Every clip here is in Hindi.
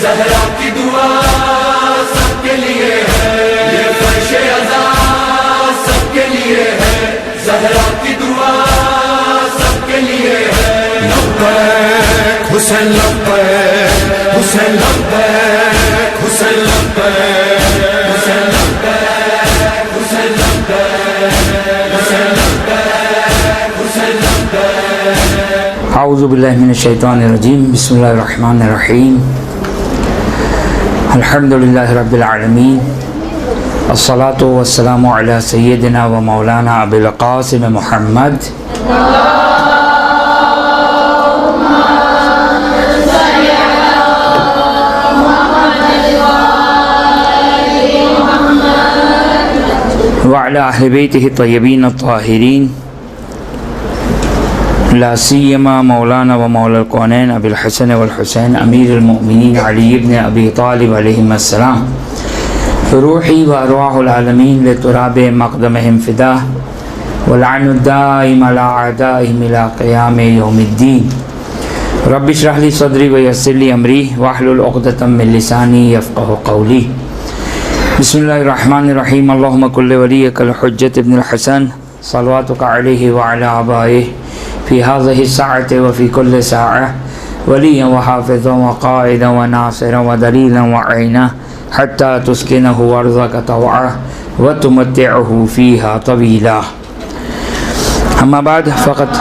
ज़हरा की दुआ सबके लिए है, ये फर्शे अज़ा सबके लिए है, ज़हरा की दुआ सबके लिए है। लब्बैक हुसैन लब्बैक, हुसैन लब्बैक, हुसैन लब्बैक, हुसैन लब्बैक, हुसैन लब्बैक, हुसैन लब्बैक, हुसैन लब्बैक। औज़ु बिल्लाहि मिनश शैतानिर रजीम, बिस्मिल्लाहिर रहमानिर रहीम, अल्हम्दुलिल्लाहि रब्बिल आलमीन, अस्सलातु वस्सलामु अला सय्यिदिना व मौलाना अबुल क़ासिम मुहम्मद व अला अहलि बैतिहि तय्यबीन अत्ताहिरीन, ला सियमा मौलाना व मौला कौनैन अबुल हसन वल हुसैन अमीरुल मोमिनीन अली इब्न अबी तालिब अलैहिस्सलाम, रूही व अरवाहुल आलमीन लितुराबि मक़दमिहिम फ़िदा व लअनु दाइम अला अअदाइहिम इला क़ियाम यौमिद्दीन। रब्बि इश्रह ली सदरी व यस्सिर ली अमरी वहलुल उक़दतम मिन लिसानी यफ़क़हू क़ौली। बिस्मिल्लाहिर रहमानिर रहीम। अल्लाहुम्मा कुल्लि वलिय्यकल हुज्जत इब्नुल हसन सलवातुका अलैहि व अला आबाइहि फ़ी हाज़िहि स्साअति व फ़ी कुल्लि साअह वलिय्यन व हाफ़िज़न व क़ाइदन व नासिरन व दलीलन व अईना हत्ता तुस्किनहु अर्ज़क तवअह व तुमत्तिअहु फ़ीहा तवीला। अम्मा बाद फ़क़त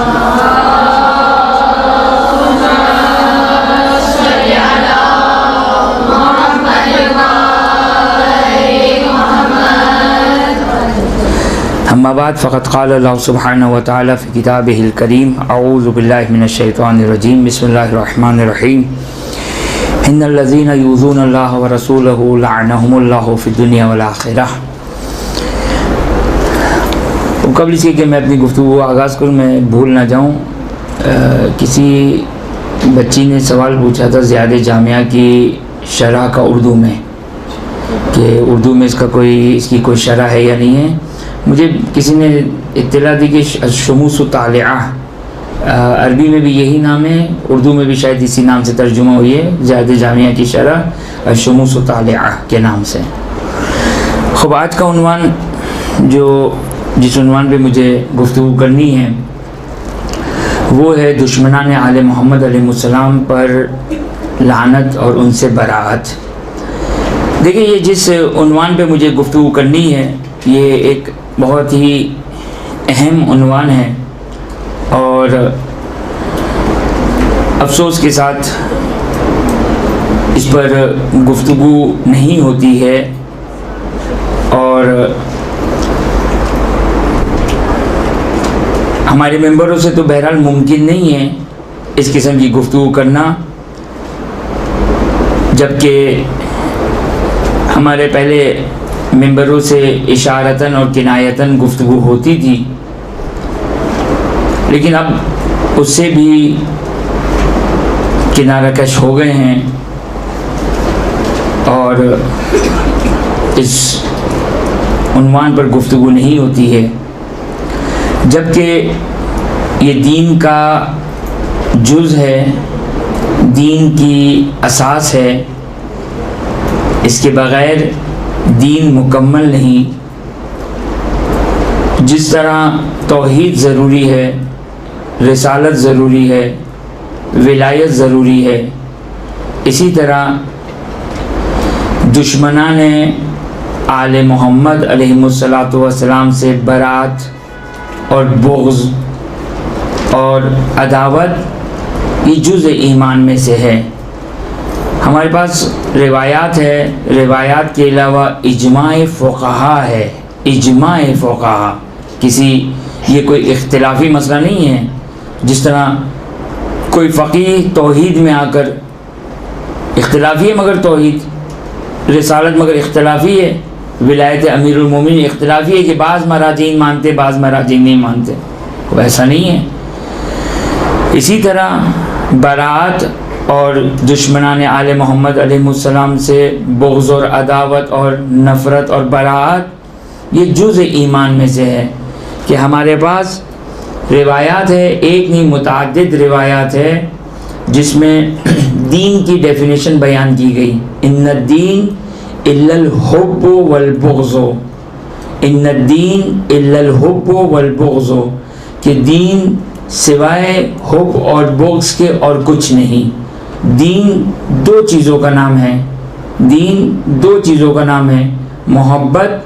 फ़क़त क़ाल अल्लाहु सुब्हानहु व तआला फ़ी किताबिहिल करीम, अऊज़ु बिल्लाहि मिनश शैतानिर रजीम, बिस्मिल्लाहिर रहमानिर रहीम। इन्नल्लज़ीना युज़ूनल्लाह व रसूलहु लअनहुमुल्लाहु फ़िद दुनिया वल आखिरह। कबल इसके कि मैं अपनी गुफ्तगू आगाज़ करूँ, मैं भूल ना जाऊँ, किसी बच्ची ने सवाल पूछा था ज़ियाद जामिया की शरह का उर्दू में, कि उर्दू में इसकी कोई शरह है या नहीं है। मुझे किसी ने इत्तला दी कि शुमूस तालिआ, अरबी में भी यही नाम है, उर्दू में भी शायद इसी नाम से तर्जुमा हुई है, ज़ियाद जामिया की शरह शुमूस तालिआ के नाम से। खूब, आज का उन्वान जिस उन्वान पे मुझे गुफ्तगू करनी है वो है दुश्मनान आले मोहम्मद अलैहिस्सलाम पर लानत और उनसे बराअत। देखिए, ये जिस उन्वान पे मुझे गुफ्तगू करनी है ये एक बहुत ही अहम उन्वान है और अफसोस के साथ इस पर गुफ्तगू नहीं होती है और हमारे मेंबरों से तो बहरहाल मुमकिन नहीं है इस किस्म की गुफ्तगू करना, जबकि हमारे पहले मेंबरों से इशारतन और किनायतन गुफ्तगू होती थी, लेकिन अब उससे भी किनारा कश हो गए हैं और इस उन्वान पर गुफ्तगू नहीं होती है, जबकि ये दीन का जुज़ है, दीन की असास है। इसके बग़ैर दीन मुकम्मल नहीं। जिस तरह तौहीद ज़रूरी है, रिसालत ज़रूरी है, विलायत ज़रूरी है, इसी तरह दुश्मनान आले मोहम्मद अलैहिस्सलातु वस्सलाम से बरात और बुग़्ज़ और अदावत ये जुज़ ईमान में से है। हमारे पास रिवायात है, रिवायात के अलावा इजमाए फ़ुक़हा है, इजमाए फ़ुक़हा। ये कोई इख्तिलाफ़ी मसला नहीं है। जिस तरह कोई फ़क़ीह तौहीद में आकर इख्तिलाफ़ी है मगर तौहीद, रिसालत मगर इख्तिलाफ़ी है, विलायत अमीरुल मोमिनीन इख्तिलाफ़ी है कि बाज़ मराजीन मानते बाज़ मराजीन नहीं मानते, वैसा नहीं है। इसी तरह बरात और दुश्मनान आले मोहम्मद अलैहिस्सलाम से बुग़्ज़ और अदावत और नफ़रत और बरात ये जुज़ ईमान में से है कि हमारे पास रिवायात है, एक नहीं मुतअद्दिद रिवायात है जिसमें दीन की डेफिनेशन बयान की गई, इन्नद्दीन इल्लल हुब्ब वल बुग़्ज़, इन्नद्दीन इल्लल हुब्ब वल बुग़्ज़, कि दीन सिवाय हुब और बुग़्ज़ के और कुछ नहीं। दीन दो चीज़ों का नाम है, दीन दो चीज़ों का नाम है, मोहब्बत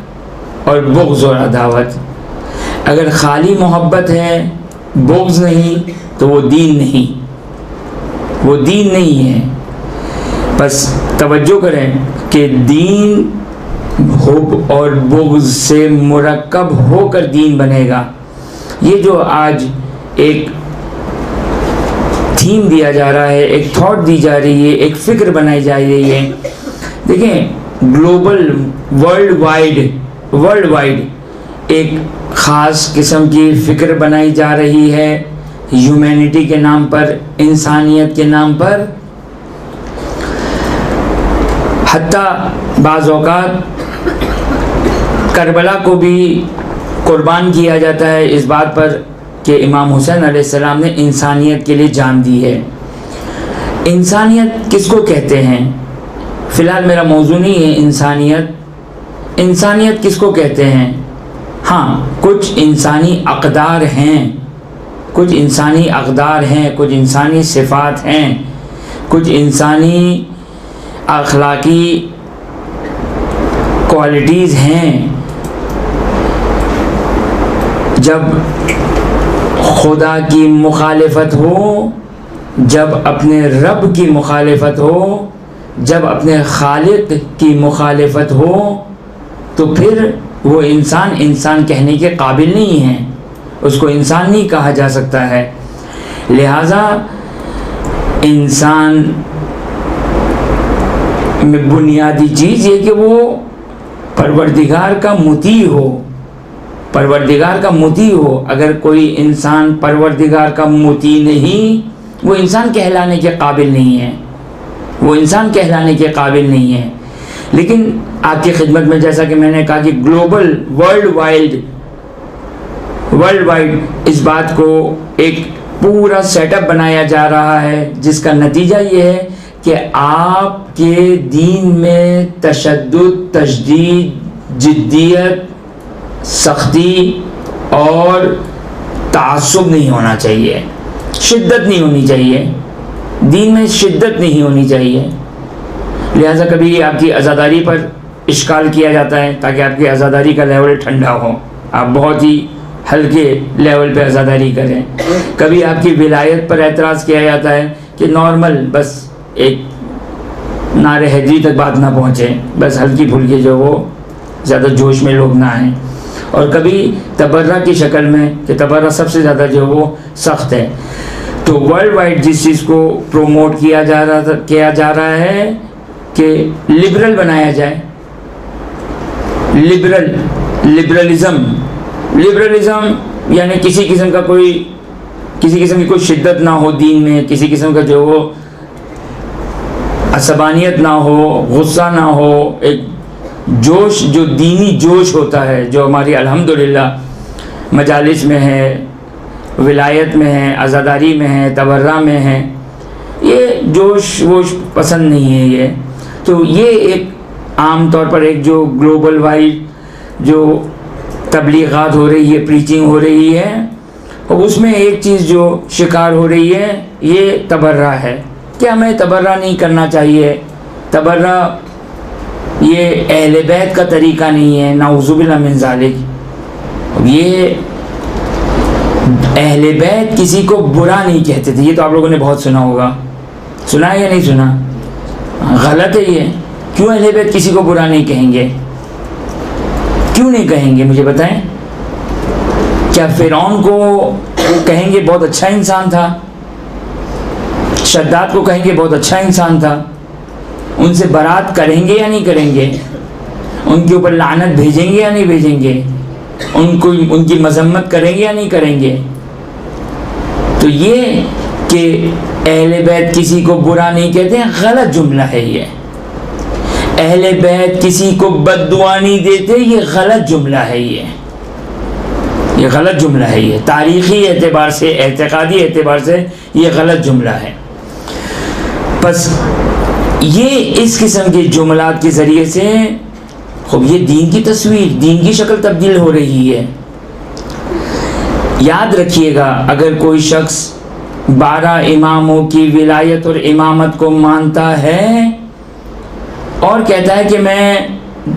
और बुग़्ज़ और अदावत। अगर खाली मोहब्बत है, बुग़्ज़ नहीं, तो वो दीन नहीं, वो दीन नहीं है। बस तवज्जो करें कि दीन हुब और बुग़्ज़ से मुरक्कब होकर दीन बनेगा। ये जो आज एक थीम दिया जा रहा है, एक थॉट दी जा रही है, एक फ़िक्र बनाई जा रही है। देखें, ग्लोबल वर्ल्ड वाइड एक ख़ास किस्म की फ़िक्र बनाई जा रही है ह्यूमैनिटी के नाम पर, इंसानियत के नाम पर। हत्ता बाज़ औक़ात करबला को भी कुर्बान किया जाता है इस बात पर कि इमाम हुसैन अलैहिस्सलाम ने इंसानियत के लिए जान दी है। इंसानियत किसको कहते हैं? फ़िलहाल मेरा मौजू नहीं है इंसानियत। इंसानियत किसको कहते हैं? हाँ, कुछ इंसानी अक़दार हैं, कुछ इंसानी अक़दार हैं, कुछ इंसानी सिफ़ात हैं, कुछ इंसानी अखलाकी क्वालिटीज़ हैं। जब खुदा की मुखालिफत हो, जब अपने रब की मुखालिफत हो, जब अपने खालिक की मुखालिफत हो, तो फिर वो इंसान कहने के काबिल नहीं है, उसको इंसान नहीं कहा जा सकता है। लिहाजा इंसान में बुनियादी चीज़ ये कि वो परवरदिगार का मुती हो, परवरदिगार का मुती हो। अगर कोई इंसान परवरदिगार का मुती नहीं, वो इंसान कहलाने के काबिल नहीं है, वो इंसान कहलाने के काबिल नहीं है। लेकिन आपकी खिदमत में जैसा कि मैंने कहा कि ग्लोबल वर्ल्ड वाइड इस बात को एक पूरा सेटअप बनाया जा रहा है, जिसका नतीजा ये है कि आपके दीन में तशद्दुद, तशदीद, जिद्दियत, सख्ती और तासुब नहीं होना चाहिए, शिद्दत नहीं होनी चाहिए, दीन में शिद्दत नहीं होनी चाहिए। लिहाजा कभी आपकी आज़ादारी पर इश्काल किया जाता है ताकि आपकी आज़ादारी का लेवल ठंडा हो, आप बहुत ही हल्के लेवल पे आज़ादारी करें। कभी आपकी विलायत पर एतराज़ किया जाता है कि नॉर्मल, बस एक नारे हैदरी तक बात ना पहुँचे, बस हल्की फुल्की जो वो ज़्यादा जोश में लोग ना आएँ। और कभी तबर्रा की शक्ल में कि तबर्रा सबसे ज़्यादा जो वो सख्त है। तो वर्ल्ड वाइड जिस चीज़ को प्रोमोट किया जा रहा है कि लिबरल बनाया जाए, लिबरलिज़म यानी किसी किस्म की कोई शिद्दत ना हो दीन में, किसी किस्म का जो वो असबानियत ना हो, गुस्सा ना हो, एक जोश जो दीनी जोश होता है जो हमारी अल्हम्दुलिल्लाह मजालिस में है, विलायत में है, आज़ादारी में है, तबर्रा में है, ये जोश वोश पसंद नहीं है ये। तो ये एक आम तौर पर एक जो ग्लोबल वाइड जो तबलीगात हो रही है, प्रीचिंग हो रही है, और उसमें एक चीज़ जो शिकार हो रही है ये तबर्रा है कि हमें तबर्रा नहीं करना चाहिए। तबर्रा ये अहले बैत का तरीक़ा नहीं है, नाउज़ुबिल्लाह मिन ज़ालिक। ये अहले बैत किसी को बुरा नहीं कहते थे, ये तो आप लोगों ने बहुत सुना होगा, सुना है या नहीं सुना? गलत है ये। क्यों अहले बैत किसी को बुरा नहीं कहेंगे? क्यों नहीं कहेंगे मुझे बताएं? क्या फ़िरौन को कहेंगे बहुत अच्छा इंसान था? शद्दाद को कहेंगे बहुत अच्छा इंसान था? उनसे बारात करेंगे या नहीं करेंगे? उनके ऊपर लानत भेजेंगे या नहीं भेजेंगे? उनकी मजम्मत करेंगे या नहीं करेंगे? तो ये कि अहले बैत किसी को बुरा नहीं कहते हैं, गलत जुमला है ये। अहले बैत किसी को बद्दुआ नहीं देते, ये गलत जुमला है ये गलत जुमला है ये। तारीख़ी एतबार से, एतक़ादी एतबार से ये गलत जुमला है। बस ये इस किस्म के जुमलात के ज़रिए से खूब ये दीन की तस्वीर, दीन की शक्ल तब्दील हो रही है। याद रखिएगा, अगर कोई शख्स 12 इमामों की विलायत और इमामत को मानता है और कहता है कि मैं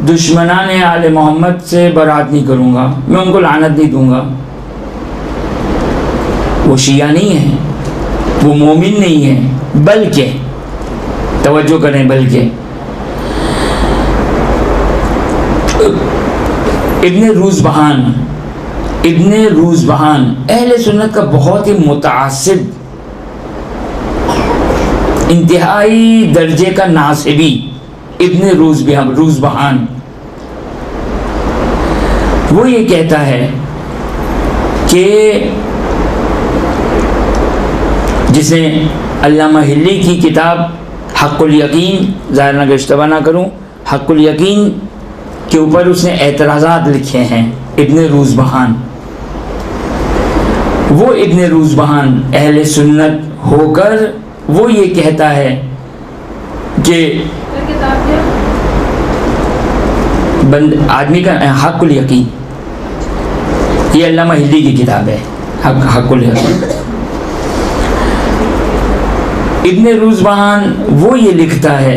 दुश्मनाने आले मोहम्मद से बरात नहीं करूँगा, मैं उनको लानत नहीं दूँगा, वो शिया नहीं है, वो मोमिन नहीं है। बल्कि तवज्जो करें, बल्कि इब्ने रूज़बहान अहले सुन्नत का बहुत ही मुतआस्सिब, इंतहाई दर्जे का नासिबी इब्ने रूज़बहान, वो ये कहता है कि जिसे अल्लामा हिल्ली की किताब हक़्क़ुल यकीन, ज़ाहिर ना इश्तिबाह ना करूँ, हक़्क़ुल यकीन के ऊपर उसने एतराज़ात लिखे हैं। इब्ने रूज़बहान, वो इब्ने रूज़बहान अहले सुन्नत होकर वो ये कहता है कि आदमी का हक़्क़ुल यकीन, ये अल्लामा हिल्ली की किताब है, हक़्क़ुल यकीन। इब्ने रूज़बहान वो ये लिखता है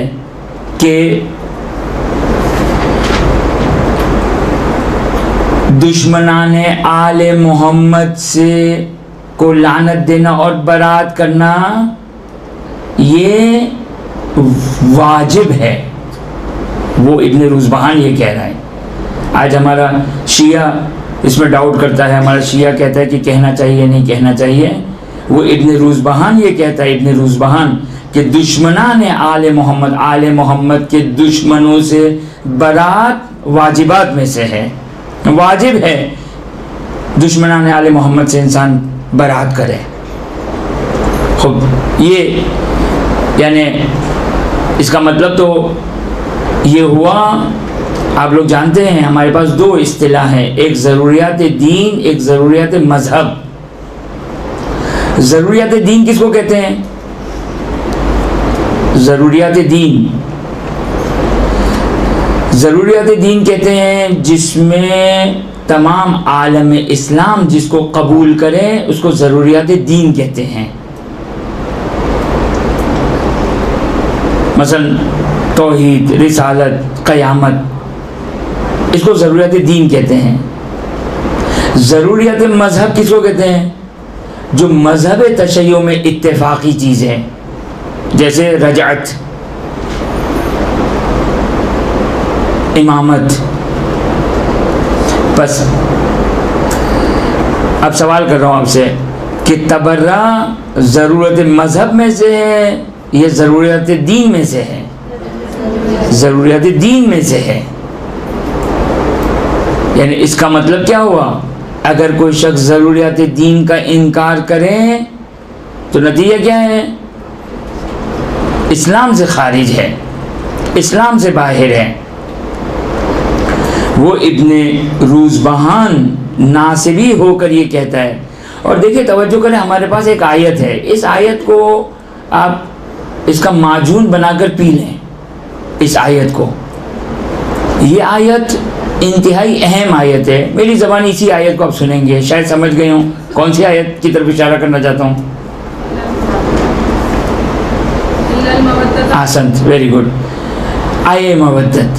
कि दुश्मनाने आले मोहम्मद से को लानत देना और बरात करना ये वाजिब है। वो इब्ने रूज़बहान ये कह रहा है। आज हमारा शिया इसमें डाउट करता है, हमारा शिया कहता है कि कहना चाहिए नहीं कहना चाहिए। वो इब्ने रूज़बहान ये कहता है, इब्ने रूज़बहान कि दुश्मनाने आले मोहम्मद के दुश्मनों से बरात वाजिबात में से है, वाजिब है दुश्मनाने आले मोहम्मद से इंसान बरात करे। खूब, ये यानी इसका मतलब तो ये हुआ, आप लोग जानते हैं हमारे पास दो इस्तिलाह हैं, एक ज़रूरियात दीन, एक ज़रूरियात मज़हब। ज़रूरियात दीन किसको कहते हैं? ज़रूरियात दीन कहते हैं जिसमें तमाम आलम इस्लाम जिसको कबूल करें उसको ज़रूरियात दीन कहते हैं। मसलन तौहीद, रिसालत, क़यामत, इसको ज़रूरियात दीन कहते हैं। ज़रूरियात मज़हब किसको कहते हैं? जो मज़हब तशय्युअ में इत्तेफाक़ी चीज़ है, जैसे रजअत, इमामत। बस अब सवाल कर रहा हूँ आपसे कि तबर्रा ज़रूरत मज़हब में से है या ज़रूरियात दीन में से है? ज़रूरियात दीन में से है। यानी इसका मतलब क्या हुआ? अगर कोई शख्स ज़रूरियात दीन का इनकार करे तो नतीजा क्या है? इस्लाम से खारिज है, इस्लाम से बाहर है। वो इब्ने रूज़बहान नासिबी होकर ये कहता है। और देखिए, तवज्जो करें, हमारे पास एक आयत है, इस आयत को आप इसका माजून बनाकर पी लें। इस आयत को, ये आयत इंतहाई अहम आयत है। मेरी ज़बानी इसी आयत को आप सुनेंगे, शायद समझ गए हों कौन सी आयत की तरफ इशारा करना चाहता हूँ। आसंत, वेरी गुड। आये मवद्दत,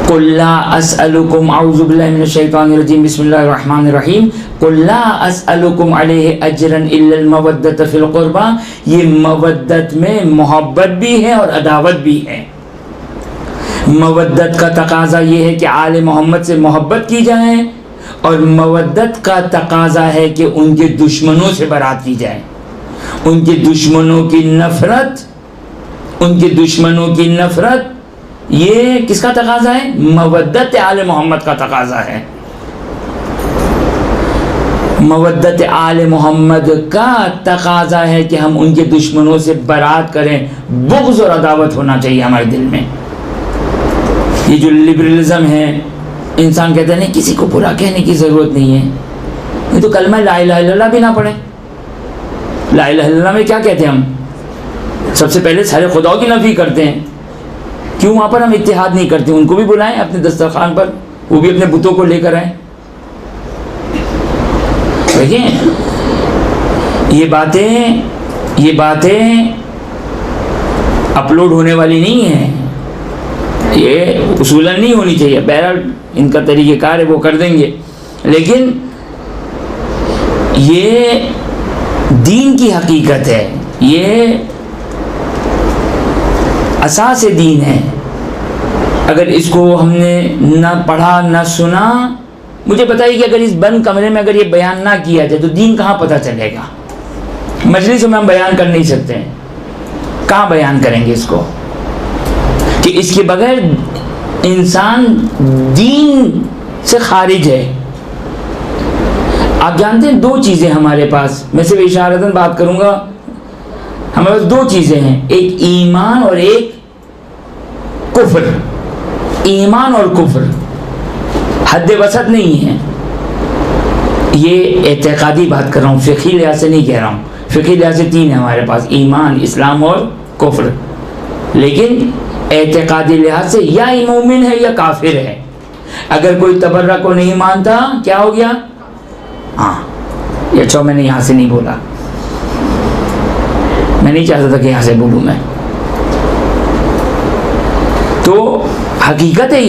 कुल ला अस्अलुकुम, औज़ु बिल्लाहि मिनश शैतानिर रजीम, बिस्मिल्लाहिर रहमानिर रहीम, कुल ला अस्अलुकुम अलैहि अजरन इल्लल मवद्दत फिल क़ुरबा। ये मवद्दत में मोहब्बत भी है और अदावत भी है। मवद्दत का तकाजा ये है कि आले मोहम्मद से मोहब्बत की जाए, और मवद्दत का तकाजा है कि उनके दुश्मनों से बरात की जाए। उनके दुश्मनों की नफ़रत, ये किसका तकाजा है? मवद्दत आले मोहम्मद का तकाजा है। मवद्दत आले मोहम्मद का तकाजा है कि हम उनके दुश्मनों से बरात करें। बुग़्ज़ और अदावत होना चाहिए हमारे दिल में। ये जो लिबरलिज्म है, इंसान कहते हैं नहीं किसी को बुरा कहने की ज़रूरत नहीं है, ये तो कलमा ला इलाहा इल्लल्लाह भी ना पढ़े। ला इलाहा इल्लल्लाह में क्या कहते हैं हम? सबसे पहले सारे खुदाओं की नफी करते हैं। क्यों वहाँ पर हम इत्तेहाद नहीं करते? उनको भी बुलाएं अपने दस्तरखान पर, वो भी अपने बुतों को लेकर आए। देखिए ये बातें अपलोड होने वाली नहीं है, ये उसूलन नहीं होनी चाहिए। बहरहाल इनका तरीक़ेकार है, वो कर देंगे, लेकिन ये दीन की हकीकत है, ये असास दीन है। अगर इसको हमने न पढ़ा न सुना, मुझे बताइए कि अगर इस बंद कमरे में अगर ये बयान ना किया जाए तो दीन कहाँ पता चलेगा? मजलिस में हम बयान कर नहीं सकते हैं, कहाँ बयान करेंगे इसको? कि इसके बगैर इंसान दीन से खारिज है। आप जानते हैं दो चीज़ें हमारे पास, मैं सिर्फ इशारतन बात करूंगा, हमारे पास दो चीज़ें हैं, एक ईमान और एक कुफ्र। ईमान और कुफ्र हद वसत नहीं है। ये एतकादी बात कर रहा हूँ, फ़िक़ही लिहाज से नहीं कह रहा हूँ। फ़िक़ही लिहाज से तीन है हमारे पास, ईमान, इस्लाम और कुफ्र। लेकिन एतकादी लिहाज से या मोमिन है या काफिर है। अगर कोई तबर्रा को नहीं मानता, क्या हो गया? हाँ, ये अच्छा मैंने यहाँ से नहीं बोला, मैं नहीं चाहता था कि यहाँ से बोलूँ मैं। तो हकीकत है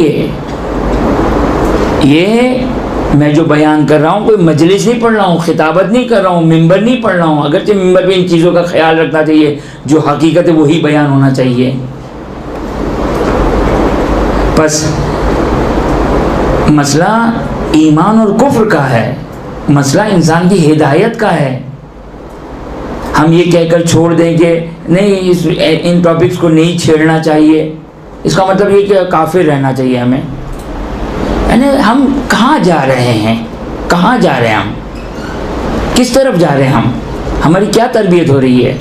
ये मैं जो बयान कर रहा हूँ, कोई मजलिस नहीं पढ़ रहा हूँ, खिताबत नहीं कर रहा हूँ, मिंबर नहीं पढ़ रहा हूँ। अगरचे मिंबर पे इन चीज़ों का ख्याल रखना चाहिए, जो हकीकत है वही बयान होना चाहिए। बस मसला ईमान और कुफ्र का है, मसला इंसान की हिदायत का है। हम ये कहकर छोड़ दें कि नहीं, इन टॉपिक्स को नहीं छेड़ना चाहिए, इसका मतलब ये कि काफिर रहना चाहिए हमें। यानी हम कहाँ जा रहे हैं? कहाँ जा रहे हैं हम? किस तरफ जा रहे हैं हम? हमारी क्या तरबियत हो रही है?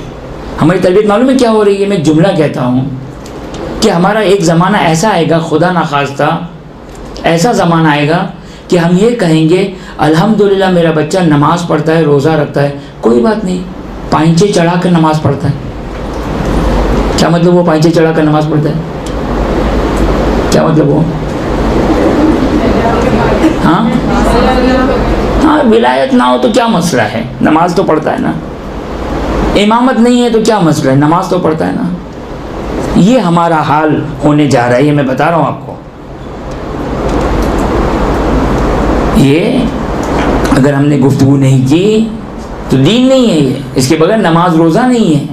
हमारी तरबियत मालूम है क्या हो रही है? मैं एक जुमला कहता हूँ कि हमारा एक ज़माना ऐसा आएगा, खुदा ना खास्ता ऐसा ज़माना आएगा कि हम ये कहेंगे अल्हम्दुलिल्लाह मेरा बच्चा नमाज़ पढ़ता है, रोज़ा रखता है, कोई बात नहीं, पांचे चढ़ा कर नमाज़ पढ़ता है। क्या मतलब वो पांचे चढ़ा कर नमाज़ पढ़ता है? क्या मतलब वो? हाँ, विलायत ना हो तो क्या मसला है, नमाज तो पढ़ता है ना। इमामत नहीं है तो क्या मसला है, नमाज तो पढ़ता है ना। ये हमारा हाल होने जा रहा है, ये मैं बता रहा हूँ आपको। ये अगर हमने गुफ्तगू नहीं की तो दीन नहीं है ये, इसके बगैर नमाज रोज़ा नहीं है,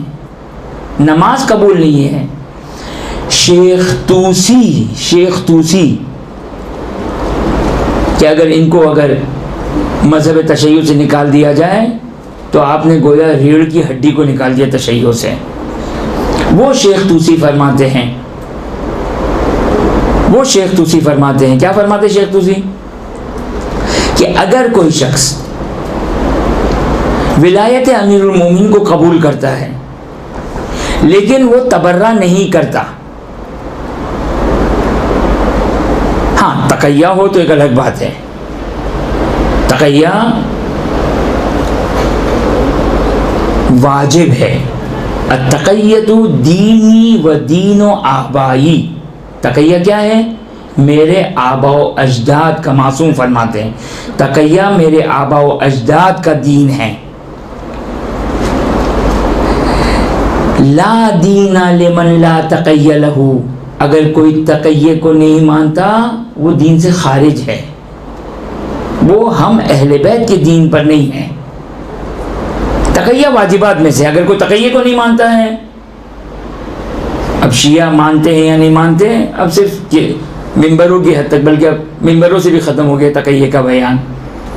नमाज कबूल नहीं है। शेख तूसी कि अगर इनको अगर मज़हब तशय्युअ से निकाल दिया जाए तो आपने गोया रीढ़ की हड्डी को निकाल दिया तशय्युअ से। वो शेख तूसी फरमाते हैं, क्या फरमाते हैं शेख तूसी? कि अगर कोई शख्स विलायत अमीरुल मोमिन को कबूल करता है लेकिन वो तबर्रा नहीं करता, हाँ तकैया हो तो एक अलग बात है, तकैया वाजिब है। अतकैयतु दीनी व दीनो आबाई, तकैया क्या है? मेरे आबाओ अजदाद का, मासूम फरमाते हैं तकैया मेरे आबाओ अजदाद का दीन है। ला दीना लिमन ला तकैया लहू, अगर कोई तकैये को नहीं मानता वो दीन से खारिज है, वो हम अहले बैत के दीन पर नहीं है। तकैया वाजिबात में से अगर कोई तकैये को नहीं मानता है, अब शिया मानते हैं या नहीं मानते हैं, अब सिर्फ मिंबरों की हद तक, बल्कि अब मिंबरों से भी ख़त्म हो गया तकैये का बयान।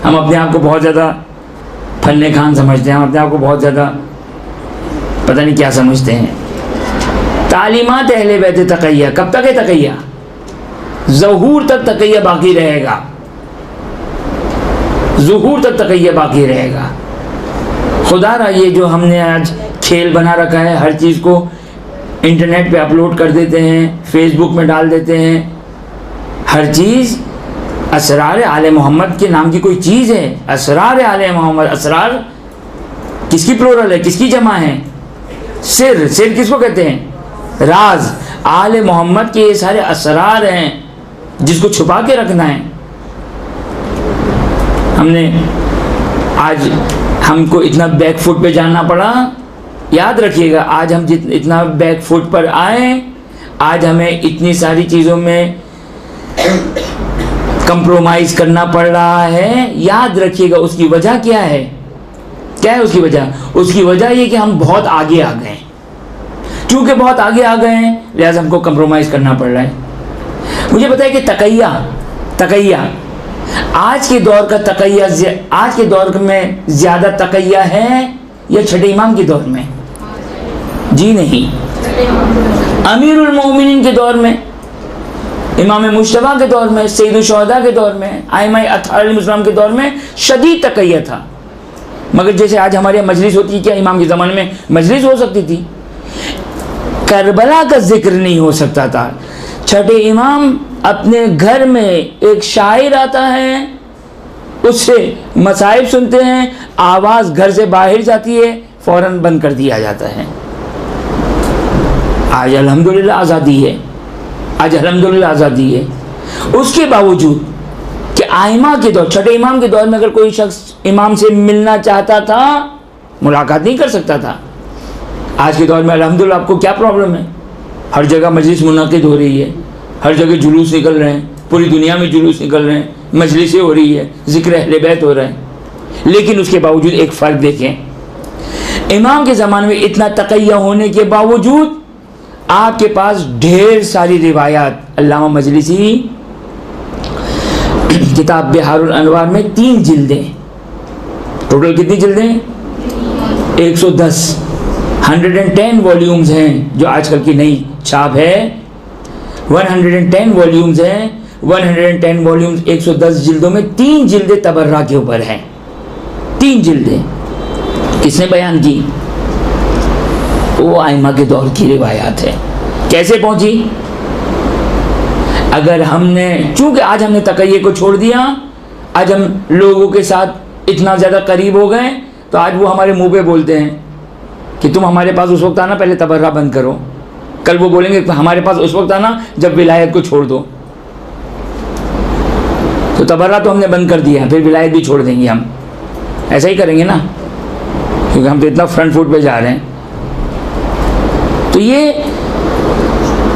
हम अपने आप को बहुत ज़्यादा फन्ने खान समझते हैं, हम अपने आप को बहुत ज़्यादा पता नहीं क्या समझते हैं। तालीमात अहले बैत तकैया, कब तक है तकैया? ज़हूर तक तकैया बाकी रहेगा, ज़हूर तक तकैया बाकी रहेगा। खुदारा ये जो हमने आज खेल बना रखा है, हर चीज़ को इंटरनेट पे अपलोड कर देते हैं, फेसबुक में डाल देते हैं, हर चीज़ असरार आले मोहम्मद के नाम की कोई चीज़ है? असरार आले मोहम्मद, असरार किसकी प्लूरल है, किसकी जमा है? सिर, सिर किसको कहते हैं? राज। आले मोहम्मद के ये सारे असरार हैं जिसको छुपा के रखना है। आज हमको इतना बैक फुट पे जाना पड़ा। याद रखिएगा, आज हम इतना बैक फुट पर आए, आज हमें इतनी सारी चीज़ों में कंप्रोमाइज करना पड़ रहा है। याद रखिएगा उसकी वजह क्या है? क्या है उसकी वजह? उसकी वजह ये कि हम बहुत आगे आ गए। क्योंकि बहुत आगे आ गए हैं लिहाजा हमको कंप्रोमाइज करना पड़ रहा है। मुझे पता है कि तकैया आज के दौर का तकैया, आज के दौर में ज़्यादा तकैया है या छठे इमाम के दौर में? जी नहीं, अमीरुल मोमिनीन के दौर में, इमाम मुश्तबा के दौर में, सैयदुल शुहदा के दौर में, आइमाए अत्हार अलैहिस्सलाम के दौर में शदीद तकैया था। मगर जैसे आज हमारे यहाँ मजलिस होती है, क्या इमाम के ज़माने में मजलिस हो सकती थी? करबला का जिक्र नहीं हो सकता था। छठे इमाम अपने घर में एक शायर आता है, उससे मसाइब सुनते हैं, आवाज़ घर से बाहर जाती है, फ़ौरन बंद कर दिया जाता है। आज अल्हम्दुलिल्लाह आज़ादी है, आज अल्हम्दुलिल्लाह आज़ादी है। उसके बावजूद कि आइमा के दौर, छठे इमाम के दौर में अगर कोई शख्स इमाम से मिलना चाहता था, मुलाकात नहीं कर सकता था। आज के दौर में अल्हम्दुलिल्लाह आपको क्या प्रॉब्लम है? हर जगह मजलिस मुनक़िद हो रही है, हर जगह जुलूस निकल रहे हैं, पूरी दुनिया में जुलूस निकल रहे हैं, मजलिसें हो रही है, ज़िक्र अहले बैत हो रहा है। लेकिन उसके बावजूद एक फ़र्क देखें, इमाम के ज़माने में इतना तक़य्या होने के बावजूद आपके पास ढेर सारी रिवायात, अल्लामा मजलिसी किताब बिहारुल अनवार में 3 जिल्दें, टोटल कितनी जिल्दें? 110 वॉल्यूम्स हैं, जो आजकल की नई छाप है। 110 वॉल्यूम्स हैं, 110 वॉल्यूम्स 110 जिल्दों में 3 जिल्दें तबर्रा के ऊपर हैं। 3 जिल्दें किसने बयान की? वो आइमा के दौर की रिवायात है। कैसे पहुंची? अगर हमने, चूंकि आज हमने तकय्ये को छोड़ दिया, आज हम लोगों के साथ इतना ज़्यादा करीब हो गए, तो आज वो हमारे मुंह पे बोलते हैं कि तुम हमारे पास उस वक्त आना, पहले तबर्रा बंद करो। कल वो बोलेंगे हमारे पास उस वक्त आना जब विलायत को छोड़ दो। तो तबर्रा तो हमने बंद कर दिया, फिर विलायत भी छोड़ देंगे हम। ऐसा ही करेंगे ना, क्योंकि हम तो इतना फ्रंट फुट पे जा रहे हैं। तो ये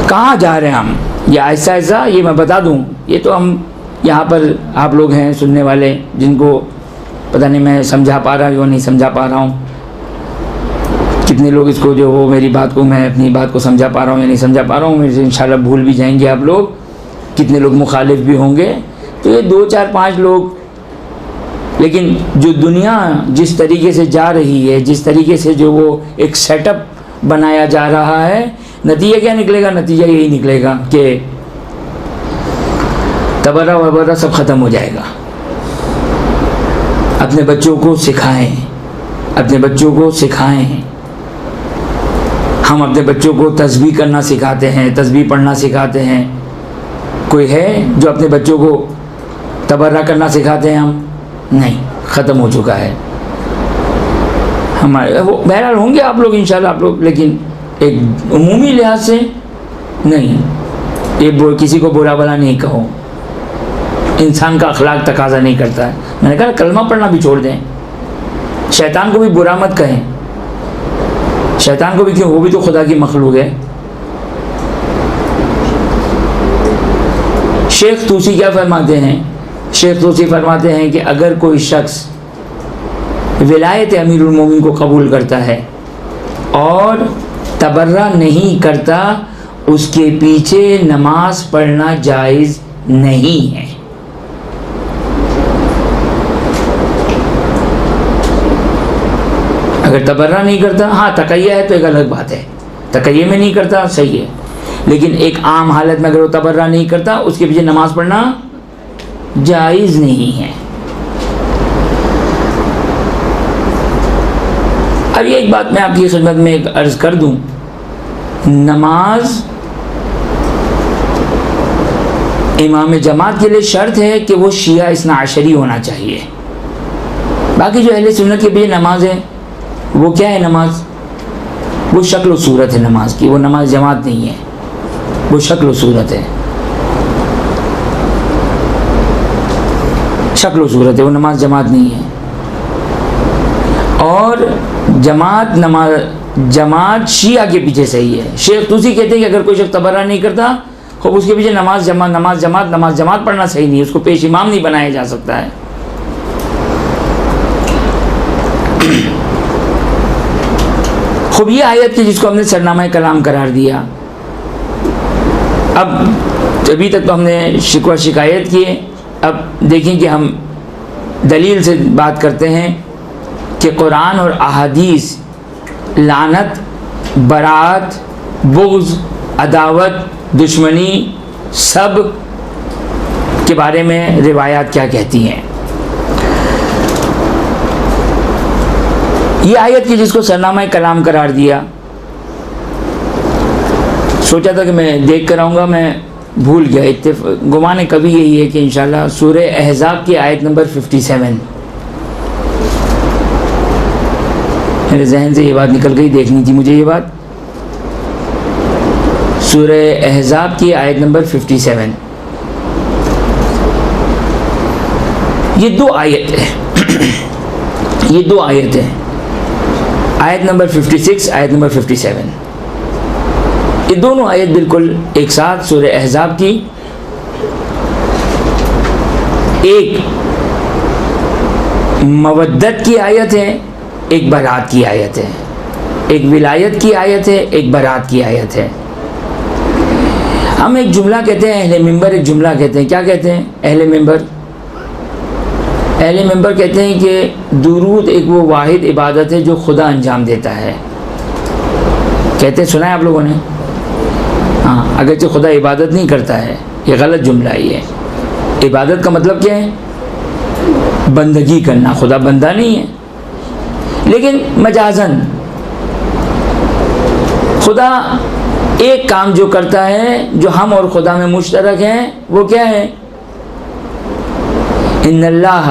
कहाँ जा रहे हैं हम? ये ऐसा ऐसा, ये मैं बता दूं, ये तो हम यहाँ पर आप लोग हैं सुनने वाले, जिनको पता नहीं मैं समझा पा रहा हूँ या नहीं समझा पा रहा हूँ। कितने लोग इसको, जो वो मेरी बात को, मैं अपनी बात को समझा पा रहा हूँ या नहीं समझा पा रहा हूँ, मेरे से इंशाल्लाह भूल भी जाएंगे आप लोग। कितने लोग मुखालिफ भी होंगे, तो ये 2 4 5 लोग। लेकिन जो दुनिया जिस तरीके से जा रही है, जिस तरीके से जो वो एक सेटअप बनाया जा रहा है, नतीजा क्या निकलेगा? नतीजा यही निकलेगा कि तबर्रा वबर्रा सब ख़त्म हो जाएगा। अपने बच्चों को सिखाएं, अपने बच्चों को सिखाएं। हम अपने बच्चों को तस्बीह करना सिखाते हैं, तस्बीह पढ़ना सिखाते हैं। कोई है जो अपने बच्चों को तबर्रा करना सिखाते हैं? हम नहीं, ख़त्म हो चुका है हमारे। वो बहरहाल होंगे आप लोग इंशाल्लाह, आप लोग, लेकिन एक उमूमी लिहाज से नहीं। ये किसी को बुरा भला नहीं कहो, इंसान का अखलाक तकाजा नहीं करता है। मैंने कहा कलमा पढ़ना भी छोड़ दें। शैतान को भी बुरा मत कहें, शैतान को भी क्यों, वो भी तो खुदा की मखलूक है। शेख तूसी क्या फरमाते हैं? शेख तूसी फरमाते हैं कि अगर कोई शख्स विलायत अमीरुल मोमिनीन को कबूल करता है और तबर्रा नहीं करता, उसके पीछे नमाज पढ़ना जायज़ नहीं है। अगर तबर्रा नहीं करता, हाँ तकय्या है तो एक अलग बात है, तकय्ये में नहीं करता सही है, लेकिन एक आम हालत में अगर वो तबर्रा नहीं करता, उसके पीछे नमाज पढ़ना जायज़ नहीं है। अब ये एक बात मैं आपकी खिदमत में एक अर्ज़ कर दूं, नमाज इमाम जमात के लिए शर्त है कि वो शिया इस्ना अशरी होना चाहिए। बाकी जो अहले सुन्नत के भी नमाज है, वो क्या है? नमाज वो शक्ल व सूरत है नमाज की, वो नमाज जमात नहीं है, वो शक्ल व सूरत है, शक्ल व सूरत है, वो नमाज जमात नहीं है। और जमात शिया के पीछे सही है। शेख तुसी कहते हैं कि अगर कोई शख्स तबर्रा नहीं करता तो उसके पीछे नमाज जमात पढ़ना सही नहीं, उसको पेश इमाम नहीं बनाया जा सकता है। खूब ये आयत थी जिसको हमने सरनामा कलाम करार दिया। अब अभी तक तो हमने शिकवा शिकायत किए, अब देखें कि हम दलील से बात करते हैं कि कुरान और अहादीस लानत, बरात, बुग़्ज़, अदावत, दुश्मनी सब के बारे में रिवायात क्या कहती हैं। ये आयत की जिसको सरनामा कलाम करार दिया, सोचा था कि मैं देख कर आऊँगा, मैं भूल गया। गुमाने कभी यही है कि इंशाल्लाह सूरह अहज़ाब की आयत नंबर 57, मेरे जहन से ये बात निकल गई, देखनी थी मुझे ये बात। सूरह अहज़ाब की आयत नंबर 57, ये दो आयत है ये दो आयत है, आयत नंबर 56, आयत नंबर 57, ये दोनों आयत बिल्कुल एक साथ सूरह अहज़ाब की। एक मवद्दत की आयत है, एक बरात की आयत है, एक विलायत की आयत है, एक बरात की आयत है। हम एक जुमला कहते हैं अहले मिंबर, एक जुमला कहते हैं, क्या कहते हैं? अहले मिंबर। अहले मिंबर कहते हैं कि दुरूद एक वो वाहिद इबादत है जो खुदा अंजाम देता है। कहते हैं, सुना है आप लोगों ने? हाँ, अगरचे खुदा इबादत नहीं करता है, ये गलत जुमला ही है। इबादत का मतलब क्या है? बंदगी करना, खुदा बंदा नहीं है। लेकिन मजाजन खुदा एक काम जो करता है जो हम और खुदा में मुश्तरक हैं, वो क्या है? इन्नल्लाह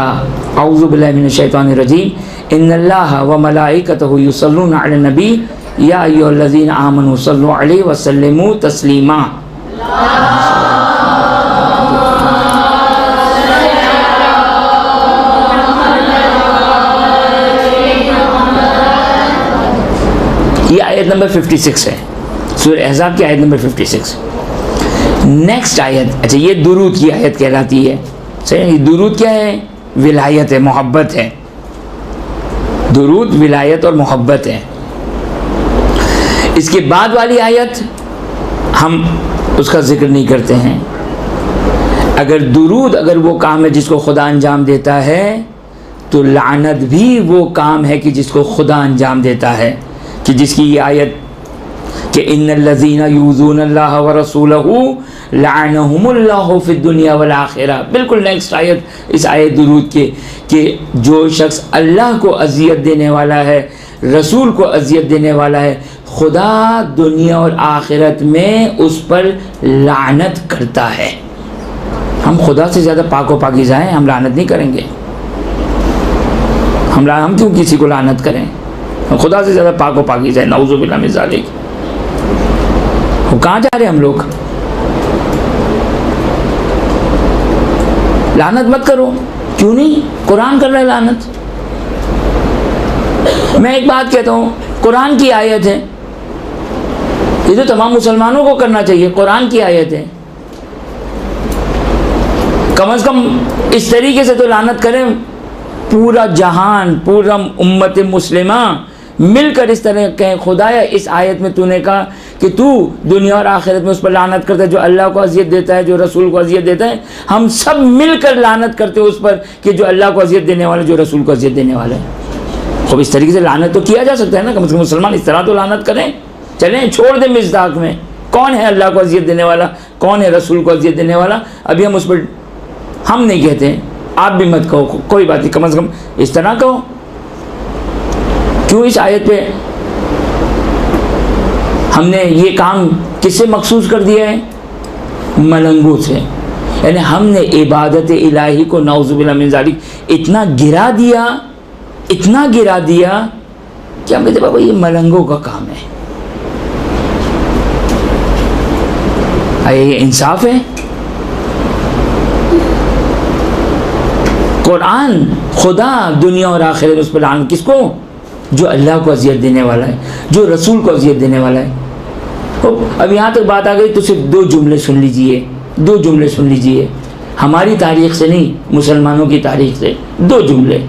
औज़ु बिल्लाहि मिनश शैतानिर रजीम इन्नल्लाह व मलाइकतहु युसल्लूना अलन नबी या अय्युहल्लज़ीना आमनू सल्लु अलैहि व सल्लिमू तस्लीमा। ये आयत नंबर 56 है, सूरह अहज़ाब की आयत नंबर 56। नेक्स्ट आयत, अच्छा ये दुरूद की आयत कहलाती है, सही है? दुरूद क्या है? विलायत है, मोहब्बत है। दुरूद विलायत और मोहब्बत है। इसके बाद वाली आयत हम उसका जिक्र नहीं करते हैं। अगर दुरूद अगर वो काम है जिसको खुदा अंजाम देता है, तो लानत भी वो काम है कि जिसको खुदा अंजाम देता है, कि जिसकी ये आयत कि इन्नल्लज़ीना यूज़ूनल्लाह व रसूलहू लअनहुमुल्लाहु फ़िद्दुनिया वल आखिरह। बिल्कुल नेक्स्ट आयत इस आयत दुरूद के, कि जो शख्स अल्लाह को अज़ियत देने वाला है, रसूल को अज़ियत देने वाला है, खुदा दुनिया और आखिरत में उस पर लानत करता है। हम खुदा से ज़्यादा पाक व पाकीज़ा हैं, हम लानत नहीं करेंगे। हम क्यों किसी को लानत करें? खुदा से ज़्यादा पाक व पाकीज़ा है, नऊज़ु बिल्लाहि मिन ज़ालिक। वो कहाँ जा रहे हैं हम लोग? लानत मत करो। क्यों नहीं? कुरान कर रहा है लानत। मैं एक बात कहता हूँ, कुरान की आयत है, ये तो तमाम मुसलमानों को करना चाहिए। कुरान की आयत है, कम से कम इस तरीके से तो लानत करें, पूरा जहान, पूरा उम्मत मुस्लिमा मिलकर इस तरह कहें, खुदाया इस आयत में तूने कहा कि तू दुनिया और आखिरत में उस पर लानत करता है जो अल्लाह को अज़ियत देता है, जो रसूल को अज़ियत देता है। हम सब मिलकर लानत करते हैं उस पर कि जो अल्लाह को अज़ियत देने वाला, जो रसूल को अज़ियत देने वाला है। खूब इस तरीके से लानत तो किया जा सकता है ना, कम से कम मुसलमान इस तरह तो लानत करें। चलें, छोड़ दें मिज़दाक में, कौन है अल्लाह को अज़ियत देने वाला, कौन है रसूल को अज़ियत देने वाला। अभी हम उस पर हम नहीं कहते, आप भी मत कहो, कोई बात नहीं, कम से कम इस तरह कहो। क्यों इस आयत पे हमने ये काम किससे मखसूस कर दिया है? मलंगों से। यानी हमने इबादत इलाही को नऊज़ु बिल्लाहि मिन ज़ालिक इतना गिरा दिया कि हम कहते बाबा ये मलंगों का काम है। ये इंसाफ है? कुरान खुदा दुनिया और आखिरत में उस पर लानत किसको? जो अल्लाह को अजियत देने वाला है, जो रसूल को अजियत देने वाला है। तो अब यहाँ तक बात आ गई तो सिर्फ दो जुमले सुन लीजिए, दो जुमले सुन लीजिए, हमारी तारीख से नहीं, मुसलमानों की तारीख से दो जुमले।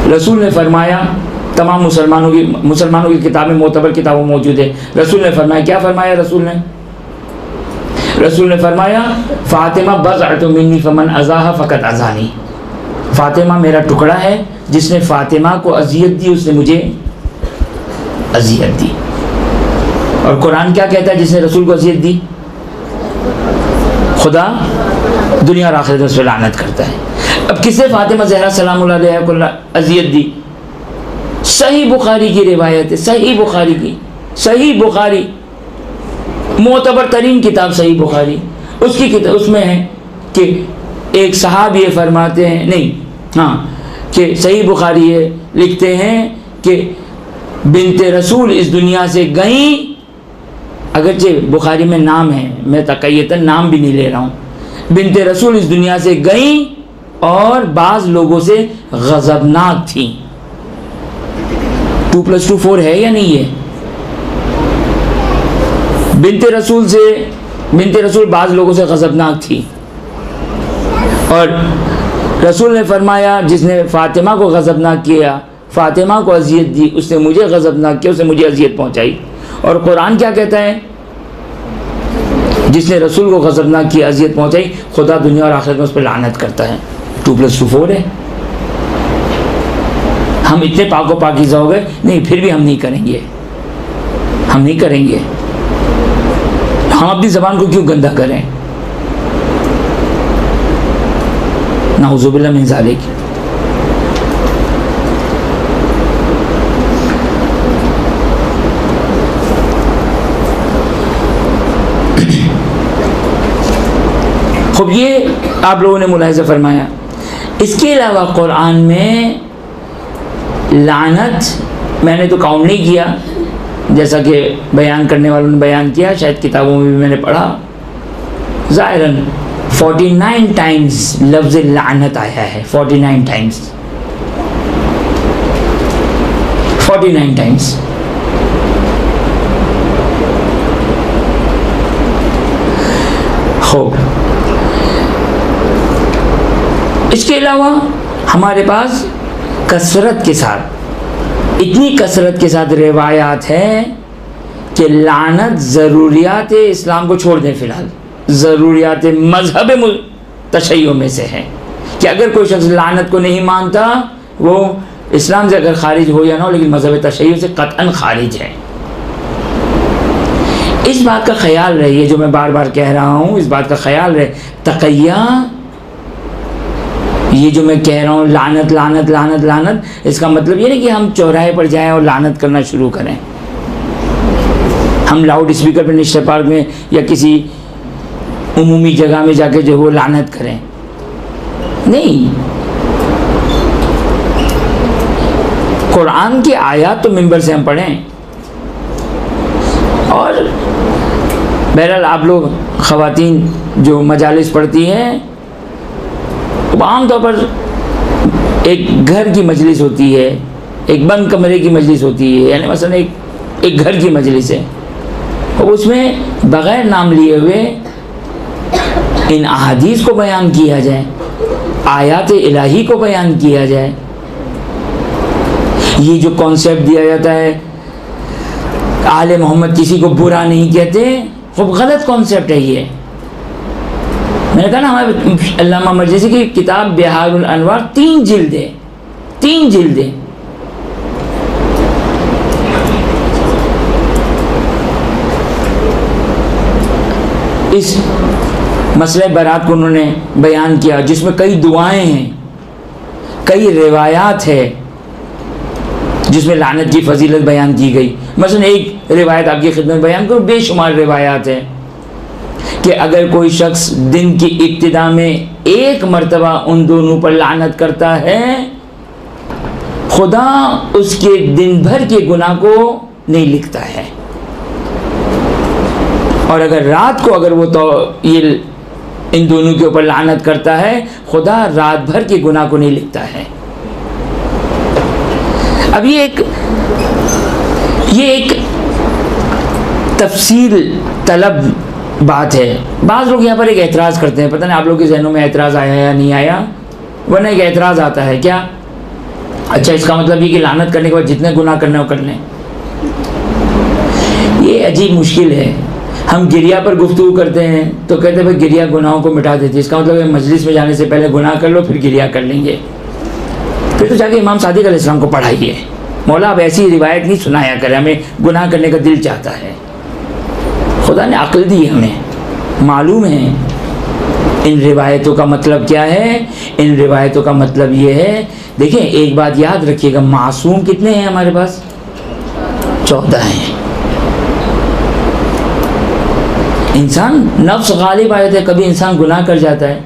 रसूल ने फरमाया, तमाम मुसलमानों की किताबें, मोतबर किताबों मौजूद है। रसूल ने फरमाया, क्या फरमाया रसूल ने फरमाया फ़ातिमा बज़अतु मिन्नी फमन अज़ाहा फ़क़द अज़ानी। फ़ातिमा मेरा टुकड़ा है, जिसने फ़ातिमा को अज़ियत दी उसने मुझे अज़ियत दी। और कुरान क्या कहता है? जिसने रसूल को अज़ियत दी खुदा दुनिया और आखिरत में उस पर लानत करता है। अब किसने फ़ातिमा ज़हरा सलामुल्लाह अलैहा को अज़ियत दी? सही बुखारी की रिवायत है, सही बुखारी मोतबर तरीन किताब सही बुखारी, उसकी किताब उसमें है कि एक साहब ये फरमाते हैं, नहीं हाँ, कि सही बुखारी है, लिखते हैं कि बिनते रसूल इस दुनिया से गई, अगरचे बुखारी में नाम है, मैं तक़य्यतन नाम भी नहीं ले रहा हूँ, बिनते रसूल इस दुनिया से गई और बाज़ लोगों से गज़बनाक थी। 2 + 2 4 है या नहीं है? बिनते रसूल बाज़ लोगों से गज़बनाक थी। और रसूल ने फरमाया, जिसने फ़ातिमा को गज़बनाक किया, फ़ातिमा को अज़ियत दी, उसने मुझे गज़बनाक किया, उसने मुझे अज़ियत पहुँचाई। और कुरान क्या कहता है? जिसने रसूल को गज़बनाक किया, अज़ियत पहुँचाई, खुदा दुनिया और आखिरत में उस पर लानत करता है। 2 + 2 4 है। हम इतने पाको पाकीज़ा हो गए, नहीं फिर भी हम नहीं करेंगे। हम अपनी ज़बान को क्यों गंदा करें? नाउज़ुबिल्लाह मिन ज़ालिक। खूब ये आप लोगों ने मुलाहिज़ा फरमाया। इसके अलावा कुरान में लानत मैंने तो काउंट नहीं किया, जैसा कि बयान करने वालों ने बयान किया, शायद किताबों में भी मैंने पढ़ा, ज़ाहिरन 49 टाइम्स लफ्ज़ लानत आया है। 49 टाइम्स हो। इसके अलावा हमारे पास कसरत के साथ, इतनी कसरत के साथ रिवायात है कि लानत ज़रूरियात इस्लाम को छोड़ दें, फ़िलहाल ज़रूरियात मज़हब तशय्युअ में से है कि अगर कोई शख्स लानत को नहीं मानता, वो इस्लाम से अगर खारिज हो या ना हो, लेकिन मज़हब तशय्युअ से क़त्अन खारिज है। इस बात का ख्याल रहे, जो मैं बार बार कह रहा हूँ, इस बात का ख्याल रहे, तक़य्या, ये जो मैं कह रहा हूँ लानत लानत लानत लानत, इसका मतलब ये नहीं कि हम चौराहे पर जाएं और लानत करना शुरू करें, हम लाउड स्पीकर पर निश्चय पार्क में या किसी उमूमी जगह में जाके जो वो लानत करें, नहीं। कुरान की आयत तो मिंबर से हम पढ़ें। और बहरहाल आप लोग ख़वातीन जो मजालिस पढ़ती हैं, आम तौर पर एक घर की मजलिस होती है, एक बंद कमरे की मजलिस होती है, यानी मसलन एक घर की मजलिस है, और उसमें बग़ैर नाम लिए हुए इन अहादीस को बयान किया जाए, आयात इलाही को बयान किया जाए। ये जो कॉन्सेप्ट दिया जाता है आले मोहम्मद किसी को बुरा नहीं कहते, खूब गलत कॉन्सेप्ट है ये। मैंने कहा ना, हमारे अल्लामा मजलिसी की किताब बिहारुल अनवार 3 जिल्दें। इस मसले बरात को उन्होंने बयान किया, जिसमें कई दुआएं हैं, कई रिवायात है, जिसमें लानत की फजीलत बयान की गई। मसलन एक रिवायत आपकी खिदमत बयान करूँ, बेशुमार रिवायात है कि अगर कोई शख्स दिन की इब्तिदा में एक मर्तबा उन दोनों पर लानत करता है, खुदा उसके दिन भर के गुनाह को नहीं लिखता है। और अगर रात को अगर वो तो ये इन दोनों के ऊपर लानत करता है, खुदा रात भर के गुनाह को नहीं लिखता है। अब ये एक तफसील तलब बात है। बाज़ लोग यहाँ पर एक एतराज़ करते हैं, पता नहीं आप लोग के जहनों में एतराज़ आया या नहीं आया, वरना एक एतराज़ आता है क्या, अच्छा इसका मतलब ये कि लानत करने के बाद जितने गुनाह करने हो कर लें। ये अजीब मुश्किल है। हम गिरिया पर गुफ्तगू करते हैं तो कहते हैं भाई गिरिया गुनाहों को मिटा देती है, इसका मतलब है मजलिस में जाने से पहले गुनाह कर लो फिर गिरिया कर लेंगे। फिर तो जाके इमाम सादिक अलैहिस्सलाम को पढ़ाइए, मौला अब ऐसी रिवायत नहीं सुनाया करें, हमें गुनाह करने का दिल चाहता है। खुदा ने अक्ल दी हमें, मालूम है इन रिवायतों का मतलब क्या है। इन रिवायतों का मतलब ये है, देखें एक बात याद रखिएगा, मासूम कितने हैं हमारे पास? 14 हैं। इंसान नफ्स गालिब आ जाता है, कभी इंसान गुनाह कर जाता है,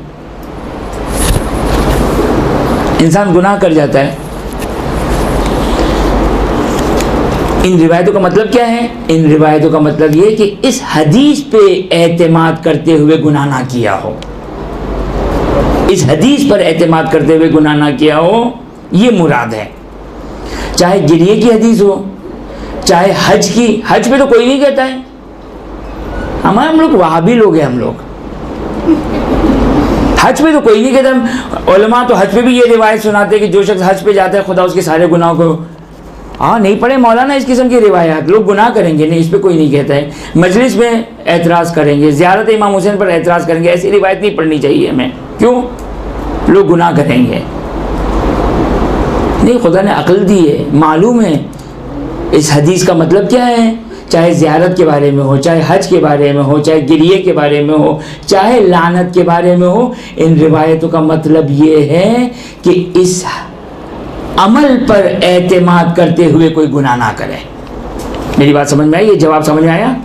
इंसान गुनाह कर जाता है। इन रिवायतों का मतलब क्या है? इन रिवायतों का मतलब ये कि इस हदीस पे एतमाद करते हुए गुनाह ना किया हो, इस हदीस पर एतमाद करते हुए गुनाह ना किया हो, ये मुराद है। चाहे गिरिए की हदीस हो, चाहे हज की, हज पे तो कोई नहीं कहता है, हम लोग वहाबी लोग हैं, हम लोग हज पे तो कोई नहीं कहता। उलमा तो हज पे भी ये रिवायत सुनाते हैं कि जो शख्स हज पे जाता है खुदा उसके सारे गुनाहों को, नहीं पढ़े मौलाना इस किस्म की रिवायत, लोग गुनाह करेंगे नहीं, इस पे कोई नहीं कहता है। मजलिस में एतराज़ करेंगे, ज़ियारत इमाम हुसैन पर एतराज़ करेंगे, ऐसी रिवायत नहीं पढ़नी चाहिए हमें। क्यों? लोग गुनाह करेंगे। नहीं, खुदा ने अक्ल दी है, मालूम है इस हदीस का मतलब क्या है। चाहे ज़ियारत के बारे में हो, चाहे हज के बारे में हो, चाहे गिरिए के बारे में हो, चाहे लानत के बारे में हो, इन रिवायतों का मतलब ये है कि इस अमल पर एतमाद करते हुए कोई गुनाह ना करे। मेरी बात समझ में आई? ये जवाब समझ में आया?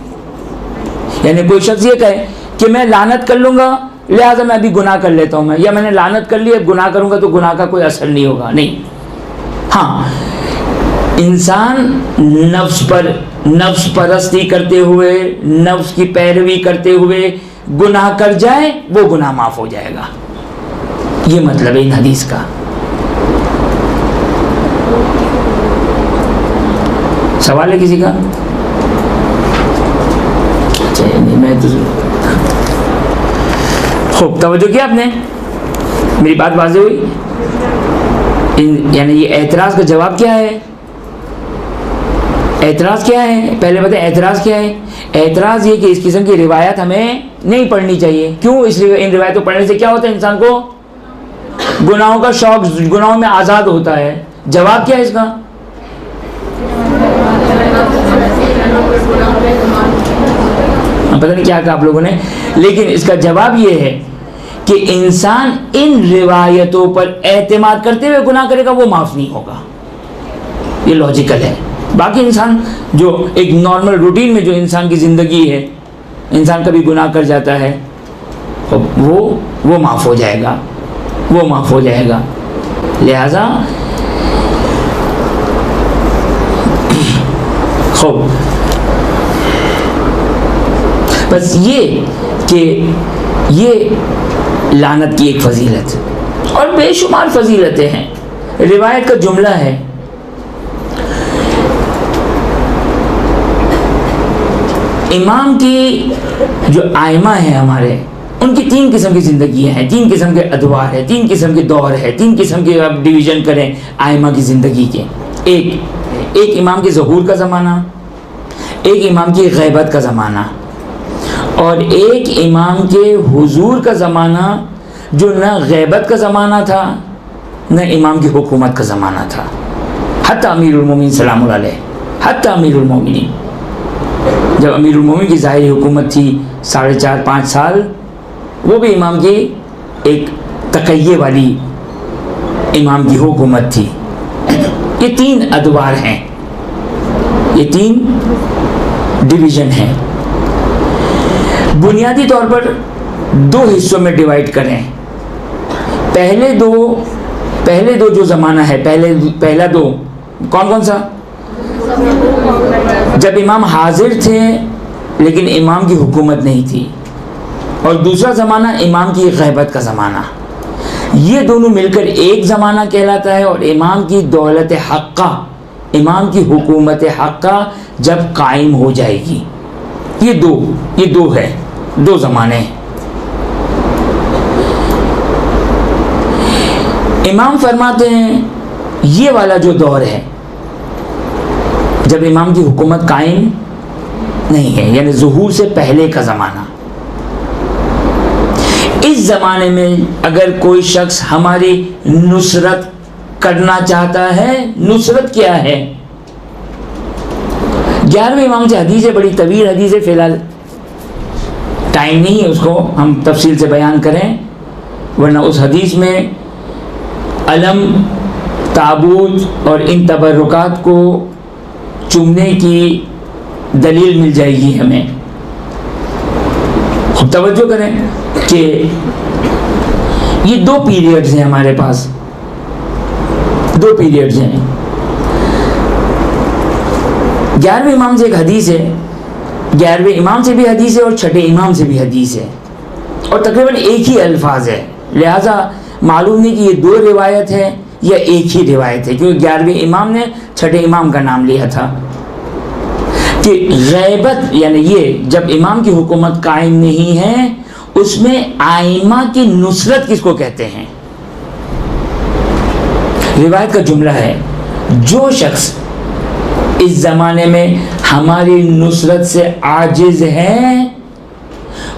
यानी कोई शख्स ये कहे कि मैं लानत कर लूँगा लिहाजा मैं अभी गुनाह कर लेता हूँ, मैं, या मैंने लानत कर ली अब गुनाह करूँगा तो गुनाह का कोई असर नहीं होगा, नहीं। हाँ, इंसान नफ्स परस्ती करते हुए, नफ्स की पैरवी करते हुए गुनाह कर जाए, वो गुनाह माफ़ हो जाएगा। ये मतलब है इन हदीस का। सवाल है किसी का? नहीं, मैं तो खूब तवज्जो किया आपने, मेरी बात वाज़ेह हुई। यानी ये एतराज़ का जवाब क्या है? एतराज़ क्या है? पहले बताएं एतराज़ क्या है। एतराज़ ये कि इस किस्म की रिवायत हमें नहीं पढ़नी चाहिए। क्यों? इसलिए इन रिवायतों पढ़ने से क्या होता है, इंसान को गुनाहों का शौक, गुनाहों में आज़ाद होता है। जवाब क्या है इसका? पता नहीं क्या कहा आप लोगों ने, लेकिन इसका जवाब ये है कि इंसान इन रिवायतों पर एतमाद करते हुए गुनाह करेगा, वो माफ़ नहीं होगा। ये लॉजिकल है। बाकी इंसान जो एक नॉर्मल रूटीन में जो इंसान की ज़िंदगी है, इंसान कभी गुनाह कर जाता है तो वो माफ़ हो जाएगा, वो माफ़ हो जाएगा। लिहाजा खूब बस ये कि ये लानत की एक फजीलत और बेशुमार फजीलतें हैं। रिवायत का जुमला है, इमाम की जो आइमा है हमारे, उनकी 3 किस्म की ज़िंदगियाँ हैं, 3 किस्म के अदवार है, 3 किस्म के दौर है, 3 किस्म के आप डिवीज़न करें आइमा की ज़िंदगी के। एक इमाम के ज़हूर का ज़माना, एक इमाम की गैबत का ज़माना, और एक इमाम के हुजूर का ज़माना जो न गैबत का ज़माना था न इमाम की हुकूमत का ज़माना था। हत्ता अमीरुल मोमिनीन सलामुल्लाह अलैह, हत्ता अमीरुल मोमिनीन, जब अमीरुल मोमिनीन की ज़ाहिरी हुकूमत थी 4.5-5 साल, वो भी इमाम की एक तकय्ये वाली इमाम की हुकूमत थी। ये 3 अदवार हैं, ये 3 डिवीज़न हैं। बुनियादी तौर पर 2 हिस्सों में डिवाइड करें। पहले दो जो ज़माना है, पहला 2 कौन कौन सा? जब इमाम हाजिर थे लेकिन इमाम की हुकूमत नहीं थी, और दूसरा ज़माना इमाम की गैबत का ज़माना। ये दोनों मिलकर एक ज़माना कहलाता है। और इमाम की दौलत हक़्क़ा, इमाम की हुकूमत हक़्क़ा जब कायम हो जाएगी, ये दो है, दो ज़माने हैं। इमाम फरमाते हैं ये वाला जो दौर है जब इमाम की हुकूमत कायम नहीं है, यानी ज़ुहूर से पहले का ज़माना, इस ज़माने में अगर कोई शख्स हमारी नुसरत करना चाहता है, नुसरत क्या है? 11वें इमाम से हदीस है, बड़ी तवील हदीस है, फिलहाल टाइम नहीं है उसको हम तफसील से बयान करें, वरना उस हदीस में अलम, ताबूत और इन तबरुकात को चुमने की दलील मिल जाएगी हमें। खूब तवज्जो करें कि ये दो पीरियड्स हैं हमारे पास, दो पीरियड्स हैं। 11वें इमाम से एक हदीस है, 11वें इमाम से भी हदीस है और छठे इमाम से भी हदीस है, और तकरीबन एक ही अल्फाज है, लिहाजा मालूम नहीं कि ये दो रिवायत है या एक ही रिवायत है, क्योंकि 11वें इमाम ने छठे इमाम का नाम लिया था कि गैबत, यानी ये जब इमाम की हुकूमत कायम नहीं है, उसमें आइमा की नुसरत किसको कहते हैं? रिवायत का जुमला है, जो शख्स इस ज़माने में हमारी नुसरत से आजिज है,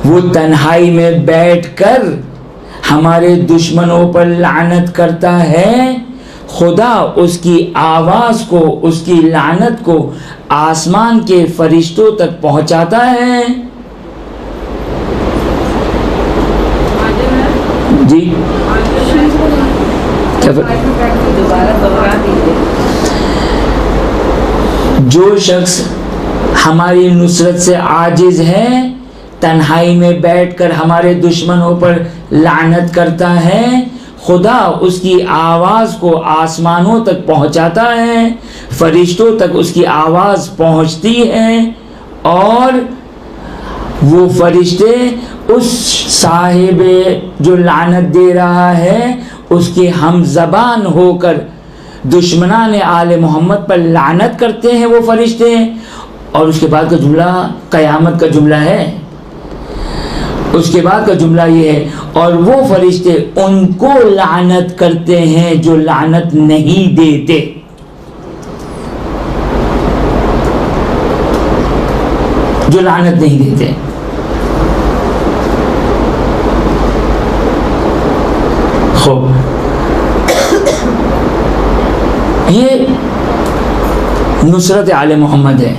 वो तन्हाई में बैठकर हमारे दुश्मनों पर लानत करता है, खुदा उसकी आवाज़ को, उसकी लानत को आसमान के फरिश्तों तक पहुंचाता है। जी जो शख्स हमारी नुसरत से आजिज है, तन्हाई में बैठकर हमारे दुश्मनों पर लानत करता है, खुदा उसकी आवाज़ को आसमानों तक पहुंचाता है, फरिश्तों तक उसकी आवाज़ पहुंचती है, और वो फरिश्ते उस साहिब जो लानत दे रहा है उसके हम ज़बान होकर दुश्मनान आले मोहम्मद पर लानत करते हैं वो फरिश्ते। और उसके बाद का जुमला क़यामत का जुमला है, उसके बाद का जुमला ये है, और वो फरिश्ते उनको लानत करते हैं जो लानत नहीं देते। जो लानत नहीं देते। खूब, ये नुसरत आले मोहम्मद है,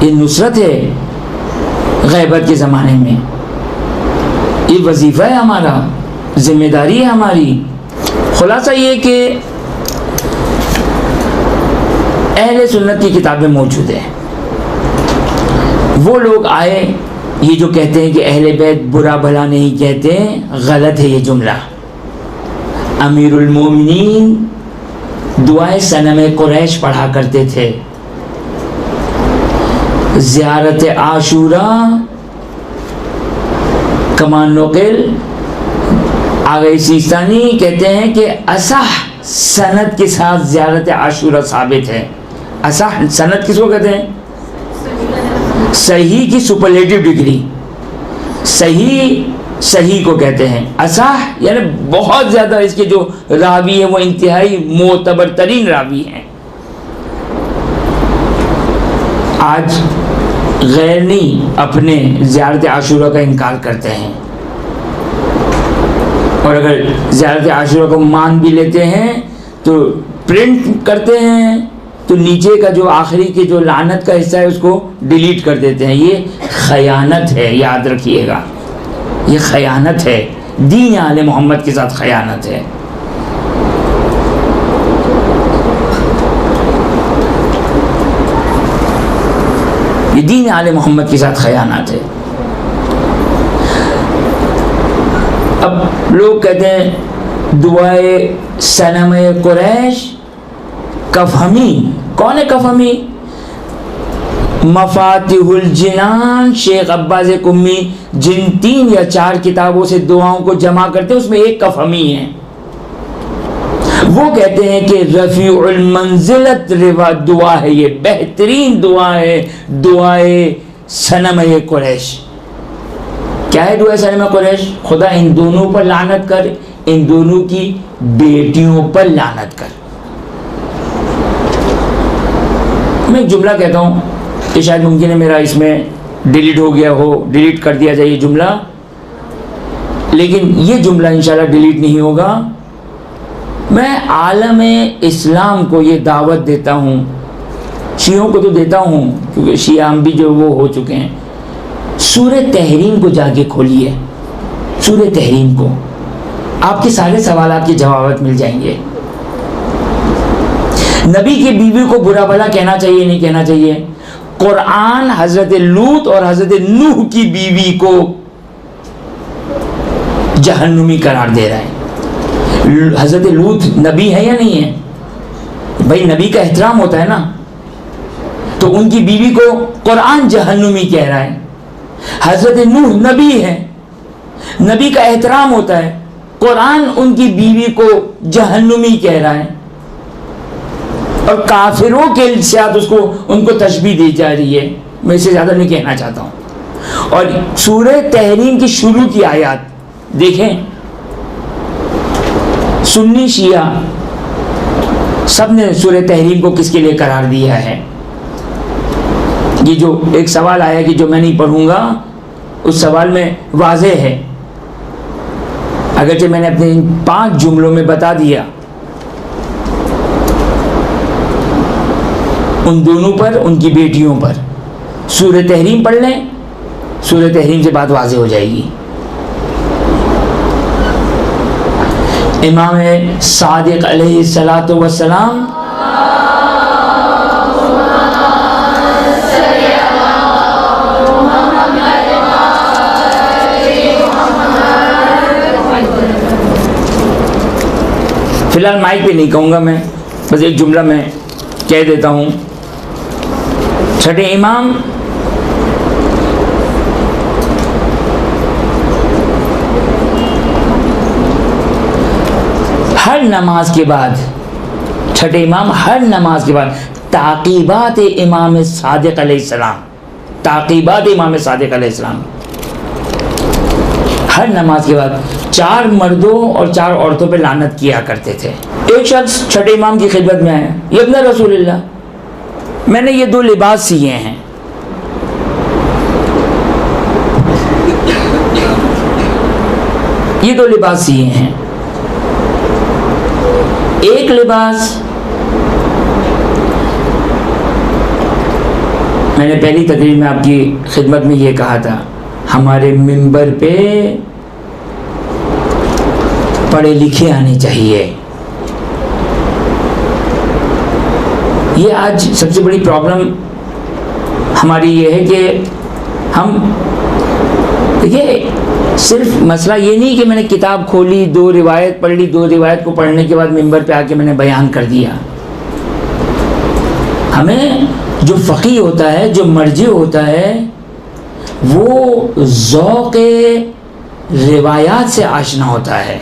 ये नुसरत है गैबत के ज़माने में, ये वजीफ़ा है हमारा, जिम्मेदारी है हमारी। खुलासा ये कि अहले सुन्नत की किताबें मौजूद हैं। वो लोग आए ये जो कहते हैं कि अहले बैत बुरा भला नहीं कहते, गलत है ये जुमला। अमीरुल मोमिनीन दुआए सनम कुरैश पढ़ा करते थे। ज़ियारत आशूरा कमान नोकिल आगे सीस्तानी कहते हैं कि असह सनद के साथ ज़ियारत आशूरा साबित है। असह सनद किसको कहते हैं? सही की सुपरलेटिव डिग्री, सही को कहते हैं। असह यानी बहुत ज़्यादा इसके जो रावी है वो इंतहाई मोतबर तरीन रावी हैं। आज गैरनी अपने ज़ियारत आशूरा का इनकार करते हैं, और अगर ज़ियारत आशूरा को मान भी लेते हैं तो प्रिंट करते हैं तो नीचे का जो आखिरी के जो लानत का हिस्सा है उसको डिलीट कर देते हैं। ये खयानत है, याद रखिएगा, ये खयानत है, दीन आले मोहम्मद के साथ खयानत है। ये दीन आले मोहम्मद के साथ खयानत है। अब लोग कहते हैं दुआए सनम कुरैश कफहमी। कौन है कफहमी? मफातिहुल जिनान शेख अब्बास कुम्मी जिन 3 या 4 किताबों से दुआओं को जमा करते हैं उसमें एक कफहमी है। वो कहते हैं कि रफ़ीउल मंजिलत रिवा दुआ है, ये बेहतरीन दुआ है, दुआए सनम कुरैश। क्या है दुआ सनम कुरैश? खुदा इन दोनों पर लानत कर, इन दोनों की बेटियों पर लानत कर। मैं एक जुमला कहता हूँ कि शायद मुमकिन है मेरा इसमें डिलीट हो गया हो, डिलीट कर दिया जाए ये जुमला, लेकिन ये जुमला इंशाल्लाह डिलीट नहीं होगा। मैं आलम इस्लाम को ये दावत देता हूँ, शियों को तो देता हूँ क्योंकि शिया हम भी जो वो हो चुके हैं, सूरह तहरीम को जाके खोलिए, सूरह तहरीम को, आपके सारे सवालात के जवाब मिल जाएंगे। नबी की बीवी को बुरा भला कहना चाहिए नहीं कहना चाहिए? कुरान हजरत लूत और हजरत नूह की बीवी को जहन्नुमी करार दे रहा है। हजरत लूत नबी है या नहीं है? भाई नबी का एहतराम होता है ना, तो उनकी बीवी को कुरान जहन्नुमी कह रहा है। हजरत नूह नबी है, नबी का एहतराम होता है, कुरान उनकी बीवी को जहन्नुमी कह रहा है, और काफिरों के साथ उसको उनको तशबीह दी जा रही है। मैं इससे ज़्यादा नहीं कहना चाहता हूँ। और सूरह तहरीम की शुरू की आयत देखें, सुन्नी शिया सब ने सूरह तहरीम को किसके लिए करार दिया है? ये जो एक सवाल आया कि जो मैं नहीं पढ़ूंगा, उस सवाल में वाज़ेह है, अगरचे मैंने अपने 5 जुमलों में बता दिया, उन दोनों पर, उनकी बेटियों पर। सूरह तहरीम पढ़ लें, सूरह तहरीम से बात वाज़ेह हो जाएगी। इमाम सादिक अलैहिस्सलातु वस्सलाम फिलहाल माइक पे नहीं कहूँगा मैं, बस एक जुमला मैं कह देता हूँ। छठे इमाम हर नमाज के बाद, छठे इमाम हर नमाज के बाद ताक़ीबात इमाम सादिक अलैहिस्सलाम, ताक़ीबात इमाम सादिक अलैहिस्सलाम, हर नमाज के बाद 4 मर्दों और 4 औरतों पे लानत किया करते थे। एक शख्स छठे इमाम की खिदमत में आया, इब्न रसूलुल्लाह, मैंने ये 2 लिबास सिए हैं, ये 2 लिबास सिए हैं। एक लिबास मैंने पहली तकरीर में आपकी खिदमत में ये कहा था, हमारे मिंबर पे पढ़े लिखे आने चाहिए। ये आज सबसे बड़ी प्रॉब्लम हमारी ये है कि हम, देखिए सिर्फ मसला ये नहीं कि मैंने किताब खोली, 2 रिवायत पढ़ ली, 2 रिवायत को पढ़ने के बाद मिंबर पे आके मैंने बयान कर दिया। हमें जो फ़क़ी होता है, जो मर्जी होता है, वो ज़ौक़े रिवायात से आशना होता है,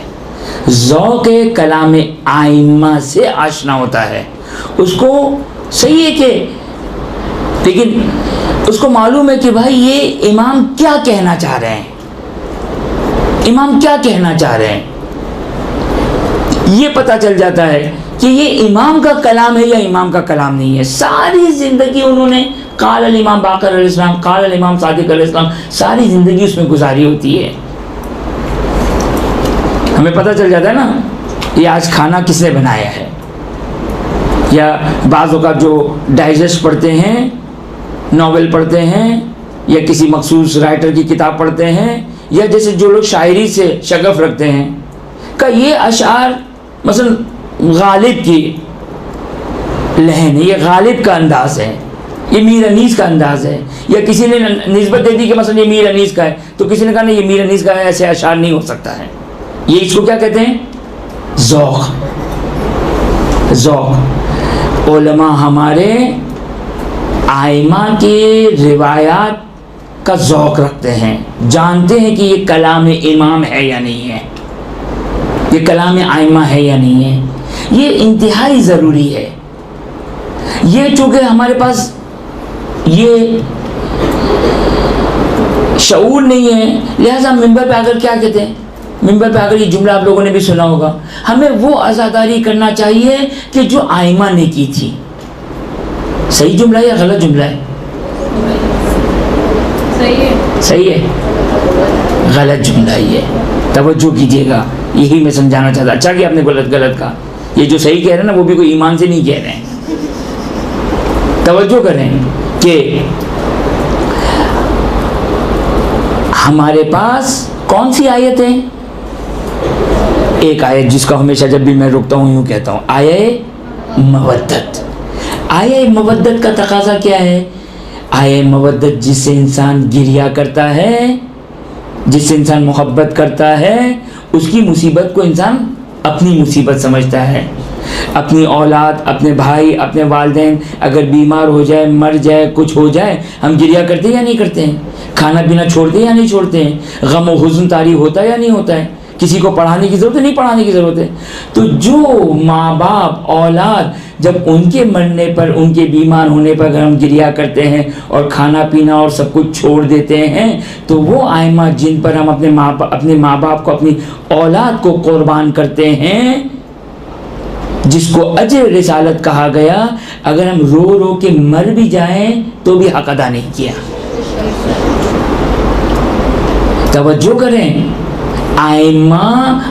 ज़ौक़े कलाम आइम्मा से आशना होता है। उसको सही है कि, लेकिन उसको मालूम है कि भाई ये इमाम क्या कहना चाह रहे हैं, इमाम क्या कहना चाह रहे हैं, ये पता चल जाता है कि ये इमाम का कलाम है या इमाम का कलाम नहीं है। सारी ज़िंदगी उन्होंने काल अल इमाम बाक़र अलैहिस्सलाम, काल अल इमाम सादिक अलैहिस्सलाम, सारी ज़िंदगी उसमें गुजारी होती है। हमें पता चल जाता है ना ये आज खाना किसने बनाया है, या बाज़ औक़ात जो डाइजेस्ट पढ़ते हैं, नावल पढ़ते हैं, या किसी मखसूस राइटर की किताब पढ़ते हैं, या जैसे जो लोग शायरी से शगफ रखते हैं का ये अशार मसलन गालिब की लहन है, ये गालिब का अंदाज़ है, ये मीर अनीस का अंदाज़ है, या किसी ने निस्बत दे दी कि मसलन ये मीर अनीस का है, तो किसी ने कहा नहीं ये मीर अनीस का है, ऐसे अशार नहीं हो सकता है। ये इसको क्या कहते हैं? ज़ौक़। ज़ौक़। उलमा हमारे आइमा के रिवायात का ज़ौक़ रखते हैं, जानते हैं कि ये कलाम इमाम है या नहीं है, ये कलाम आइमा है या नहीं है। ये इंतहाई ज़रूरी है। ये चूँकि हमारे पास ये शऊर नहीं है, लिहाजा मिंबर पे आकर क्या कहते हैं, मिंबर पे आकर ये जुमला आप लोगों ने भी सुना होगा, हमें वो अज़ादारी करना चाहिए कि जो आइमा ने की थी। सही जुमला है या गलत जुमला है? सही है। सही है, गलत जुमला ही है, तवज्जो कीजिएगा, यही मैं समझाना चाहता। अच्छा कि आपने गलत कहा, ये जो सही कह रहे हैं ना वो भी कोई ईमान से नहीं कह रहे हैं। तवज्जो करें कि हमारे पास कौन सी आयत है? एक आयत जिसका हमेशा जब भी मैं रुकता हूँ यूँ कहता हूँ, आये मवद्दत। आये मवद्दत का तकाजा क्या है? आये मवद्दत जिससे इंसान गिरिया करता है, जिससे इंसान मोहब्बत करता है, उसकी मुसीबत को इंसान अपनी मुसीबत समझता है। अपनी औलाद, अपने भाई, अपने वालिदैन अगर बीमार हो जाए, मर जाए, कुछ हो जाए, हम गिरिया करते हैं या नहीं करते हैं? खाना पीना छोड़ते हैं या नहीं छोड़ते हैं? गम और हुज़्न तारी होता है या नहीं होता है? किसी को पढ़ाने की ज़रूरत है, नहीं पढ़ाने की ज़रूरत है। तो जो माँ बाप, औलाद जब उनके मरने पर, उनके बीमार होने पर अगर हम गिरिया करते हैं और खाना पीना और सब कुछ छोड़ देते हैं, तो वो आइमा जिन पर हम अपने माँ बाप को, अपनी औलाद को कुर्बान करते हैं, जिसको अजर रिसालत कहा गया, अगर हम रो रो के मर भी जाएं तो भी हक अदा नहीं किया। तवज्जो करें, आइमा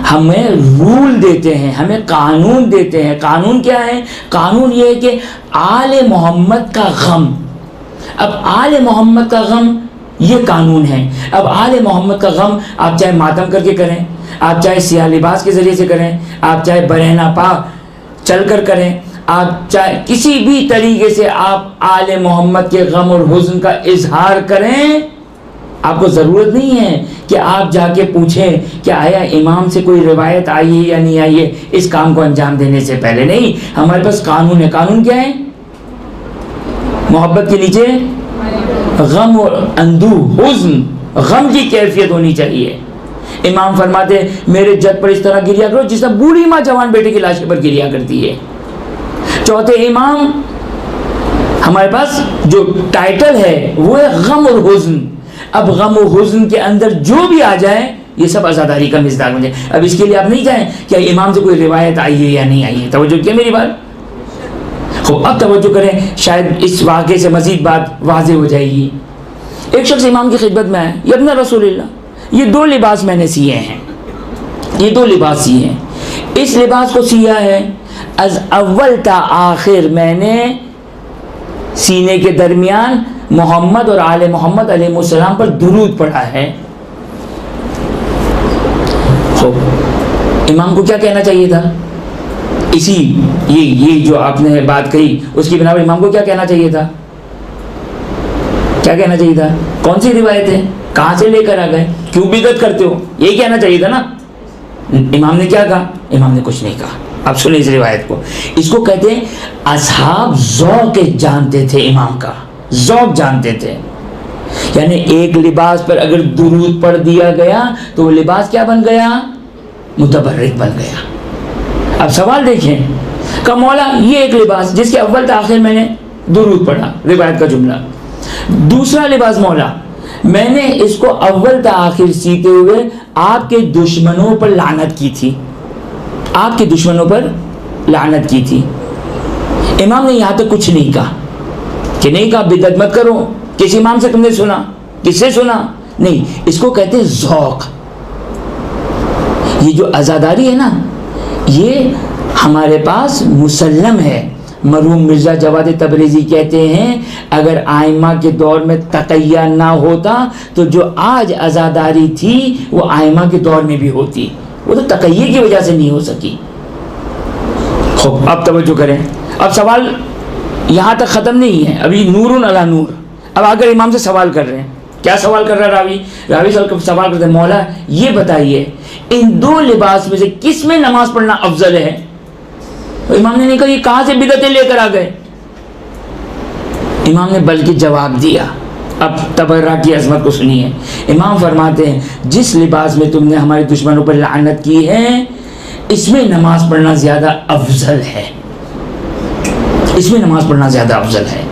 हमें रूल देते हैं, हमें कानून देते हैं। कानून क्या है? कानून ये है कि आले मोहम्मद का गम, अब आले मोहम्मद का गम ये कानून है। अब आले मोहम्मद का गम आप चाहे मातम करके करें, आप चाहे सियाह लिबास के ज़रिए से करें, आप चाहे बरहना पा चल कर करें, आप चाहे किसी भी तरीके से आप आले मोहम्मद के गम और हुज़्न का इजहार करें, आपको ज़रूरत नहीं है कि आप जाके पूछें कि आया इमाम से कोई रिवायत आई है या नहीं आई है इस काम को अंजाम देने से पहले। नहीं, हमारे पास कानून है। कानून क्या है? मोहब्बत के नीचे गम और अंदू, हुज़्न, गम की कैफियत होनी चाहिए। इमाम फरमाते मेरे जद पर इस तरह गिरिया करो जिस तरह बूढ़ी माँ जवान बेटे की लाश पर गिरिया करती है। चौथे इमाम, हमारे पास जो टाइटल है वो है गम और हुज़्न। अब गम और हुज़्न के अंदर जो भी आ जाए ये सब आज़ादारी का मिज़दार बन जाए। अब इसके लिए आप नहीं जाएं क्या इमाम से कोई रिवायत आई है या नहीं आई है। तवज्जो किया मेरी बात? अब तवज्जो करें, शायद इस वाक़े से मज़ीद बात वाज़ेह हो जाएगी। एक शख्स इमाम की खिदमत में आए, यब्ना रसूलल्लाह, ये 2 लिबास मैंने सिए हैं, ये 2 लिबास सिए हैं। इस लिबास को सिया है अज़ अव्वल ता आखिर, मैंने सीने के दरमियान मोहम्मद और आले मोहम्मद अलैहिस्सलाम पर दुरूद पढ़ा है। तो इमाम को क्या कहना चाहिए था? इसी ये जो आपने बात कही उसकी बिना पर इमाम को क्या कहना चाहिए था? क्या कहना चाहिए था? कौन सी रिवायत है, कहाँ से लेकर आ गए, क्यों बिदअत करते हो, यही कहना चाहिए था ना। इमाम ने क्या कहा? इमाम ने कुछ नहीं कहा। आप सुने इस रिवायत को, इसको कहते हैं असहाब ज़ौक़ जानते थे, इमाम का ज़ौक़ जानते थे। यानी एक लिबास पर अगर दुरूद पढ़ दिया गया तो वो लिबास क्या बन गया? मुतबर्रिक बन गया। अब सवाल देखें, का मौला ये एक लिबास जिसके अव्वल से आखिर मैंने दुरूद पढ़ा, रिवायत का जुमला। दूसरा लिबास मौला मैंने इसको अव्वल से आखिर सीते हुए आपके दुश्मनों पर लानत की थी, आपके दुश्मनों पर लानत की थी। इमाम ने यहाँ तक कुछ नहीं कहा कि नहीं कहा बिदअत मत करो, किस इमाम से तुमने सुना, किससे सुना? नहीं, इसको कहते हैं ज़ौक़। ये जो आज़ादारी है ना, ये हमारे पास मुसल्लम है। मरहूम मिर्ज़ा जवाद तबरेज़ी कहते हैं अगर आइमा के दौर में तक़य्या ना होता तो जो आज आज़ादारी थी वो आइमा के दौर में भी होती, वो तो तक़य्ये की वजह से नहीं हो सकी। खूब, अब तवज्जो करें, अब सवाल यहाँ तक ख़त्म नहीं है, अभी नूरुन अला नूर। अब आकर इमाम से सवाल कर रहे हैं। क्या सवाल कर रहा है रावी सवाल करते हैं, मौला ये बताइए इन 2 लिबास में से किस में नमाज पढ़ना अफजल है? तो इमाम ने नहीं कहा ये कहाँ से बिदअतें लेकर आ गए। इमाम ने बल्कि जवाब दिया। अब तबर्रा की अज़मत को सुनिए। इमाम फरमाते हैं जिस लिबास में तुमने हमारे दुश्मनों पर लानत की है, इसमें नमाज पढ़ना ज़्यादा अफजल है, इसमें नमाज पढ़ना ज़्यादा अफजल है।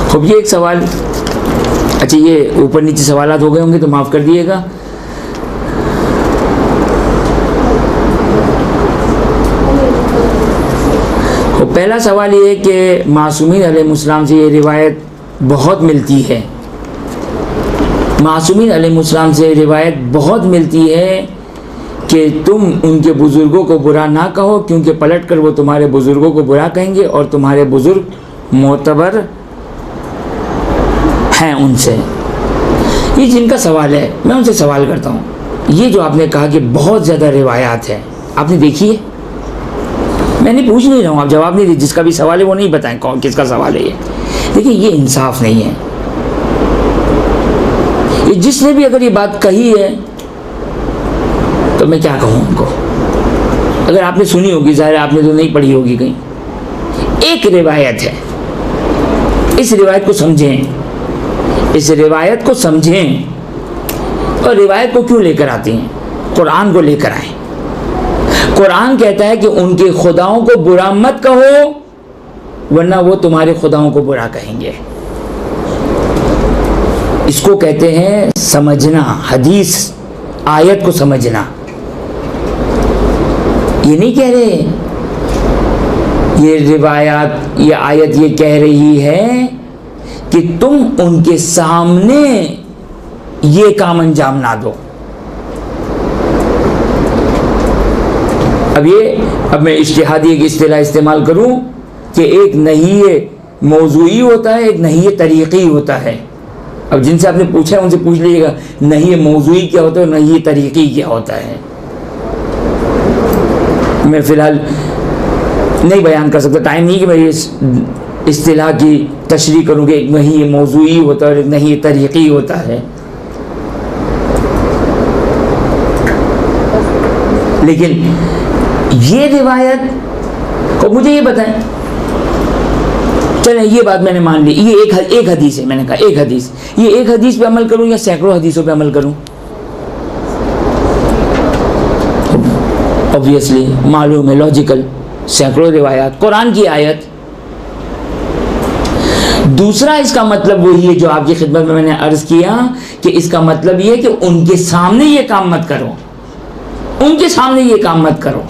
खूब, ये एक सवाल, अच्छा ये ऊपर नीचे सवालात हो गए होंगे तो माफ़ कर दिएगा। तो पहला सवाल ये है कि मासूमीन अलैहिस्सलाम से ये रिवायत बहुत मिलती है, मासूमीन अलैहिस्सलाम से रिवायत बहुत मिलती है कि तुम उनके बुज़ुर्गों को बुरा ना कहो, क्योंकि पलट कर वो तुम्हारे बुज़ुर्गों को बुरा कहेंगे और तुम्हारे बुज़ुर्ग मोतबर हैं उनसे। ये जिनका सवाल है, मैं उनसे सवाल करता हूँ, ये जो आपने कहा कि बहुत ज़्यादा रिवायात है, आपने देखी है? मैं नहीं पूछ नहीं रहा हूँ, आप जवाब नहीं दीजिए, जिसका भी सवाल है वो नहीं बताएं कौन किसका सवाल है। ये देखिए, ये इंसाफ नहीं है। ये जिसने भी अगर ये बात कही है तो मैं क्या कहूँ उनको। अगर आपने सुनी होगी, ज़ाहिर आपने तो नहीं पढ़ी होगी कहीं। एक रिवायत है, इस रिवायत को समझें, इस रिवायत को समझें। और रिवायत को क्यों लेकर आती हैं? कुरान को लेकर आए। कुरान कहता है कि उनके खुदाओं को बुरा मत कहो, वरना वो तुम्हारे खुदाओं को बुरा कहेंगे। इसको कहते हैं समझना, हदीस आयत को समझना। ये नहीं कह रहे, ये रिवायात, ये आयत ये कह रही है कि तुम उनके सामने ये काम अंजाम ना दो। अब मैं इज्तिहादी एक इस्तिलाह इस्तेमाल करूं कि एक नहीये मौज़ूई होता है, एक नहीये तरीक़ी होता है। अब जिनसे आपने पूछा है उनसे पूछ लीजिएगा नहीये मौज़ूई क्या होता है और नहीये तरीक़ी क्या होता है। मैं फ़िलहाल नहीं बयान कर सकता, टाइम नहीं कि मैं इस इस्तिलाह की तशरीह करूँ कि एक नहीये मौज़ूई होता है और एक नहीये तरीक़ी होता है। लेकिन ये रिवायत को मुझे ये बताएं, चलें ये बात मैंने मान ली, ये एक हदीस है, मैंने कहा एक हदीस, ये एक हदीस पे अमल करूं या सैकड़ों हदीसों पे अमल करूं? ऑब्वियसली मालूम है, लॉजिकल, सैकड़ों रिवायात, कुरान की आयत। दूसरा इसका मतलब वही है जो आपकी खिदमत में मैंने अर्ज किया कि इसका मतलब ये है कि उनके सामने ये काम मत करो, उनके सामने ये काम मत करो,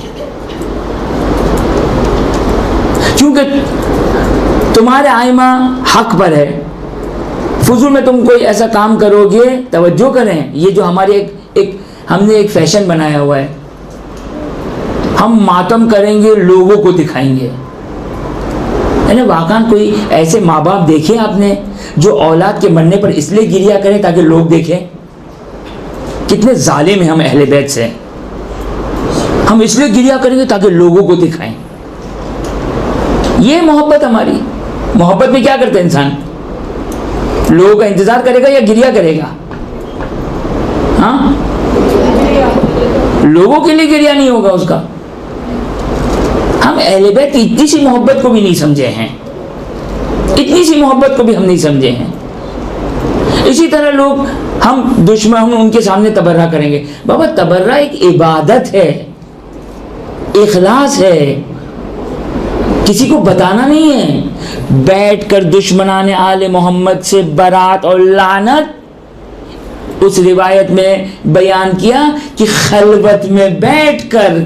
क्योंकि तुम्हारे आइमा हक पर है। फुजूल में तुम कोई ऐसा काम करोगे, तवज्जो करें, ये जो हमारे हमने एक फैशन बनाया हुआ है, हम मातम करेंगे, लोगों को दिखाएंगे। यानी वाकई कोई ऐसे माँ बाप देखे आपने जो औलाद के मरने पर इसलिए गिरिया करें ताकि लोग देखें? कितने जालिम हैं हम अहले बैत से। हम इसलिए गिरिया करेंगे ताकि लोगों को दिखाएं। ये मोहब्बत हमारी। मोहब्बत में क्या करता है इंसान? लोगों का इंतजार करेगा या गिरिया करेगा? हाँ, लोगों के लिए गिरिया नहीं होगा उसका। हम अहले बैत की इतनी सी मोहब्बत को भी नहीं समझे हैं, इतनी सी मोहब्बत को भी हम नहीं समझे हैं। इसी तरह लोग, हम दुश्मन, हम उनके सामने तबर्रा करेंगे। बाबा तबर्रा एक इबादत है, इखलास है, किसी को बताना नहीं है। बैठकर दुश्मनाने आले मोहम्मद से बरात और लानत, उस रिवायत में बयान किया कि खलवत में बैठकर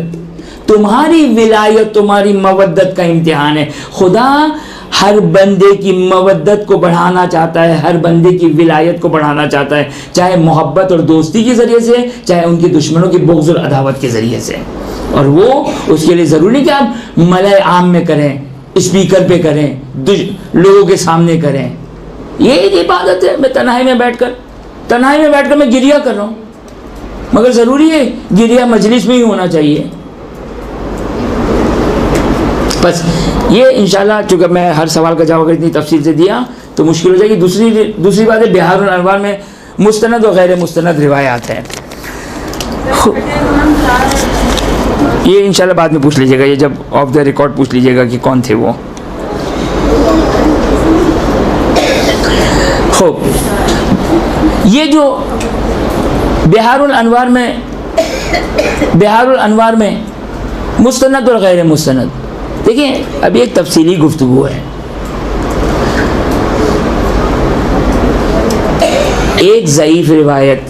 तुम्हारी विलायत, तुम्हारी मवद्दत का इम्तिहान है। खुदा हर बंदे की मवद्दत को बढ़ाना चाहता है, हर बंदे की विलायत को बढ़ाना चाहता है, चाहे मोहब्बत और दोस्ती के ज़रिए से, चाहे उनके दुश्मनों की बुग़्ज़ और अदावत के ज़रिए से। और वो उसके लिए ज़रूरी नहीं कि आप मलाए आम में करें, स्पीकर पे करें, लोगों के सामने करें। ये एक इबादत है। मैं तन्हाई में बैठकर मैं गिरिया कर रहा हूँ, मगर ज़रूरी है गिरिया मजलिस में ही होना चाहिए। बस ये इंशाल्लाह, चूँकि मैं हर सवाल का जवाब इतनी तफसील से दिया तो मुश्किल हो जाएगी। दूसरी बात है, बिहार और अनवार में मुस्तनद और गैर मुस्तनद रिवायात हैं। ये इंशाल्लाह बाद में पूछ लीजिएगा, ये जब ऑफ द रिकॉर्ड पूछ लीजिएगा कि कौन थे वो। खूब, ये जो बिहारुल अनवार में मुस्तनद और गैर मुस्तनद, देखिए अभी एक तफसीली गुफ्तगू है। एक ज़ईफ़ रिवायत,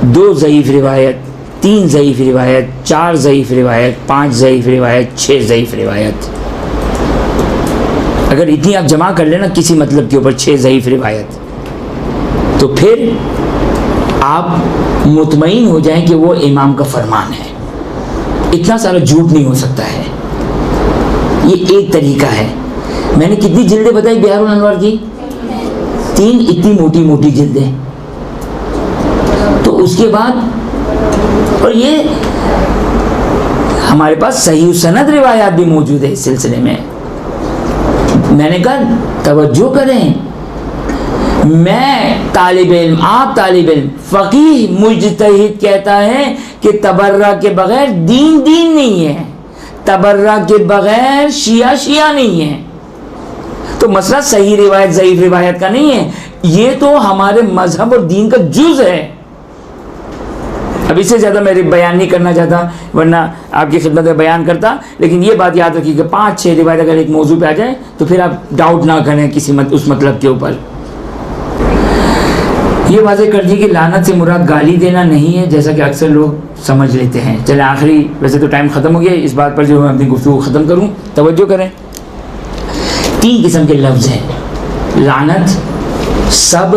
दो ज़ईफ़ रिवायत, तीन ज़ईफ़ रिवायत, चार ज़ईफ़ रिवायत, पाँच ज़ईफ़ रिवायत, छः ज़ईफ़ रिवायत, अगर इतनी आप जमा कर लेना किसी मतलब के ऊपर, छः ज़ईफ़ रिवायत, तो फिर आप मुतमईन हो जाएं कि वो इमाम का फरमान है। इतना सारा झूठ नहीं हो सकता है। ये एक तरीका है। मैंने कितनी जिल्दें बताई बिहारुल अनवार की? 3 इतनी मोटी मोटी जिल्दें। तो उसके बाद, और ये हमारे पास सही सनद रिवायात भी मौजूद है इस सिलसिले में। मैंने कहा तवज्जो करें, मैं तालिब इल्म, आप तालिब इल्म, फ़कीह मुज्तहिद कहता है कि तबर्रा के बगैर दीन दीन नहीं है, तबर्रा के बगैर शिया शिया नहीं है। तो मसला सही रिवायत ज़ईफ़ रिवायत का नहीं है, ये तो हमारे मजहब और दीन का जुज़ है। अब इससे ज़्यादा मैं बयान नहीं करना चाहता, वरना आपकी खिदमत में बयान करता, लेकिन ये बात याद रखिए कि 5-6 रिवायत अगर एक मौजू पे आ जाए तो फिर आप डाउट ना करें किसी उस मतलब के ऊपर। ये वाज़ेह कर दी कि लानत से मुराद गाली देना नहीं है, जैसा कि अक्सर लोग समझ लेते हैं। चले आखिरी, वैसे तो टाइम ख़त्म हो गया, इस बात पर जो मैं अपनी गुफ्तगू ख़त्म करूँ, तवज्जो करें। 3 किस्म के लफ्ज़ हैं, लानत, सब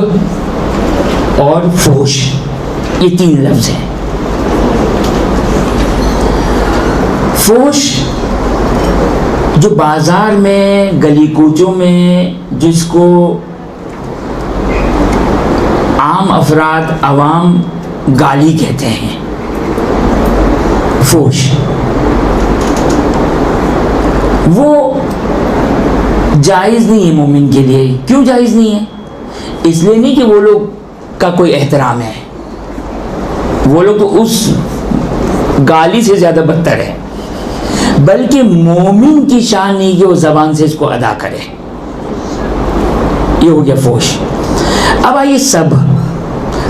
और फोश, ये 3 लफ्ज़ हैं। फोश जो बाज़ार में, गली कूचों में, जिसको आम अफराद, अवाम गाली कहते हैं, फोश, वो जायज़ नहीं है मोमिन के लिए। क्यों जायज़ नहीं है? इसलिए नहीं कि वो लोग का कोई एहतराम है, वो लोग तो उस गाली से ज़्यादा बदतर है, बल्कि मोमिन की शान नहीं कि वो ज़बान से इसको अदा करे। ये हो गया फोश। अब आइए सब।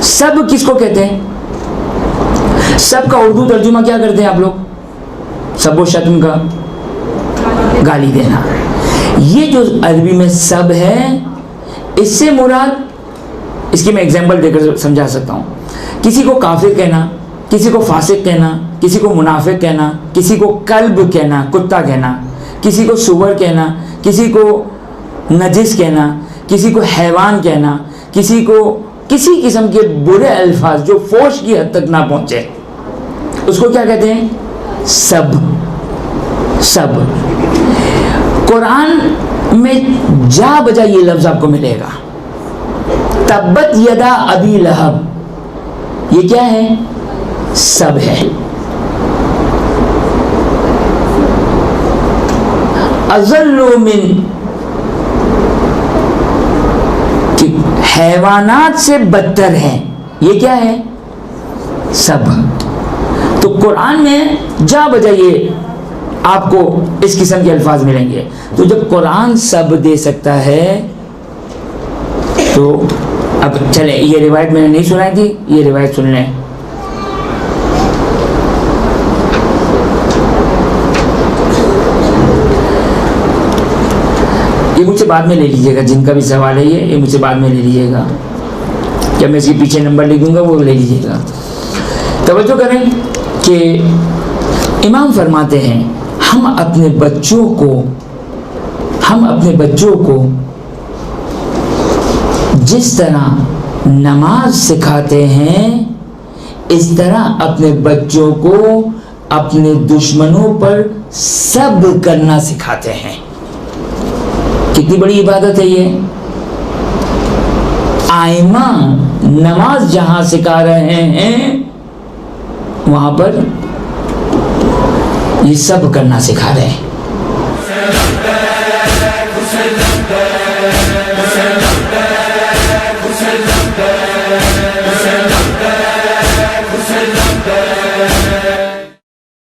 सब किसको कहते हैं? सब का उर्दू तर्जुमा क्या करते हैं आप लोग? सब व शत्म का गाली देना। ये जो अरबी में सब है, इससे मुराद, इसकी मैं एग्जाम्पल देकर समझा सकता हूँ। किसी को काफिर कहना, किसी को फासिक कहना, किसी को मुनाफिक कहना, किसी को कल्ब कहना, कुत्ता कहना, किसी को सुवर कहना, किसी को नजिस कहना, किसी को हैवान कहना, किसी को किसी किस्म के बुरे अल्फाज जो फोश की हद तक ना पहुंचे, उसको क्या कहते हैं? सब। सब कुरान में जा बजा ये लफ्ज आपको मिलेगा, तब्बत यदा अबी लहब, ये क्या है? सब है। अज़ल्लु मिन, हैवानात से बदतर है, ये क्या है? सब। तो कुरान में जा बजा ये आपको इस किस्म के अल्फाज मिलेंगे। तो जब कुरान सब दे सकता है, तो अब चले, ये रिवायत मैंने नहीं सुनाई थी, ये रिवायत सुन लें। ये मुझसे बाद में ले लीजिएगा, जिनका भी सवाल है ये मुझसे बाद में ले लीजिएगा, या मैं इसके पीछे नंबर लिख दूंगा, वो ले लीजिएगा। तवज्जो करें कि इमाम फरमाते हैं, हम अपने बच्चों को जिस तरह नमाज सिखाते हैं, इस तरह अपने बच्चों को अपने दुश्मनों पर सब्र करना सिखाते हैं। कितनी बड़ी इबादत है ये। आइमा नमाज जहां सिखा रहे हैं, वहां पर ये सब करना सिखा रहे हैं।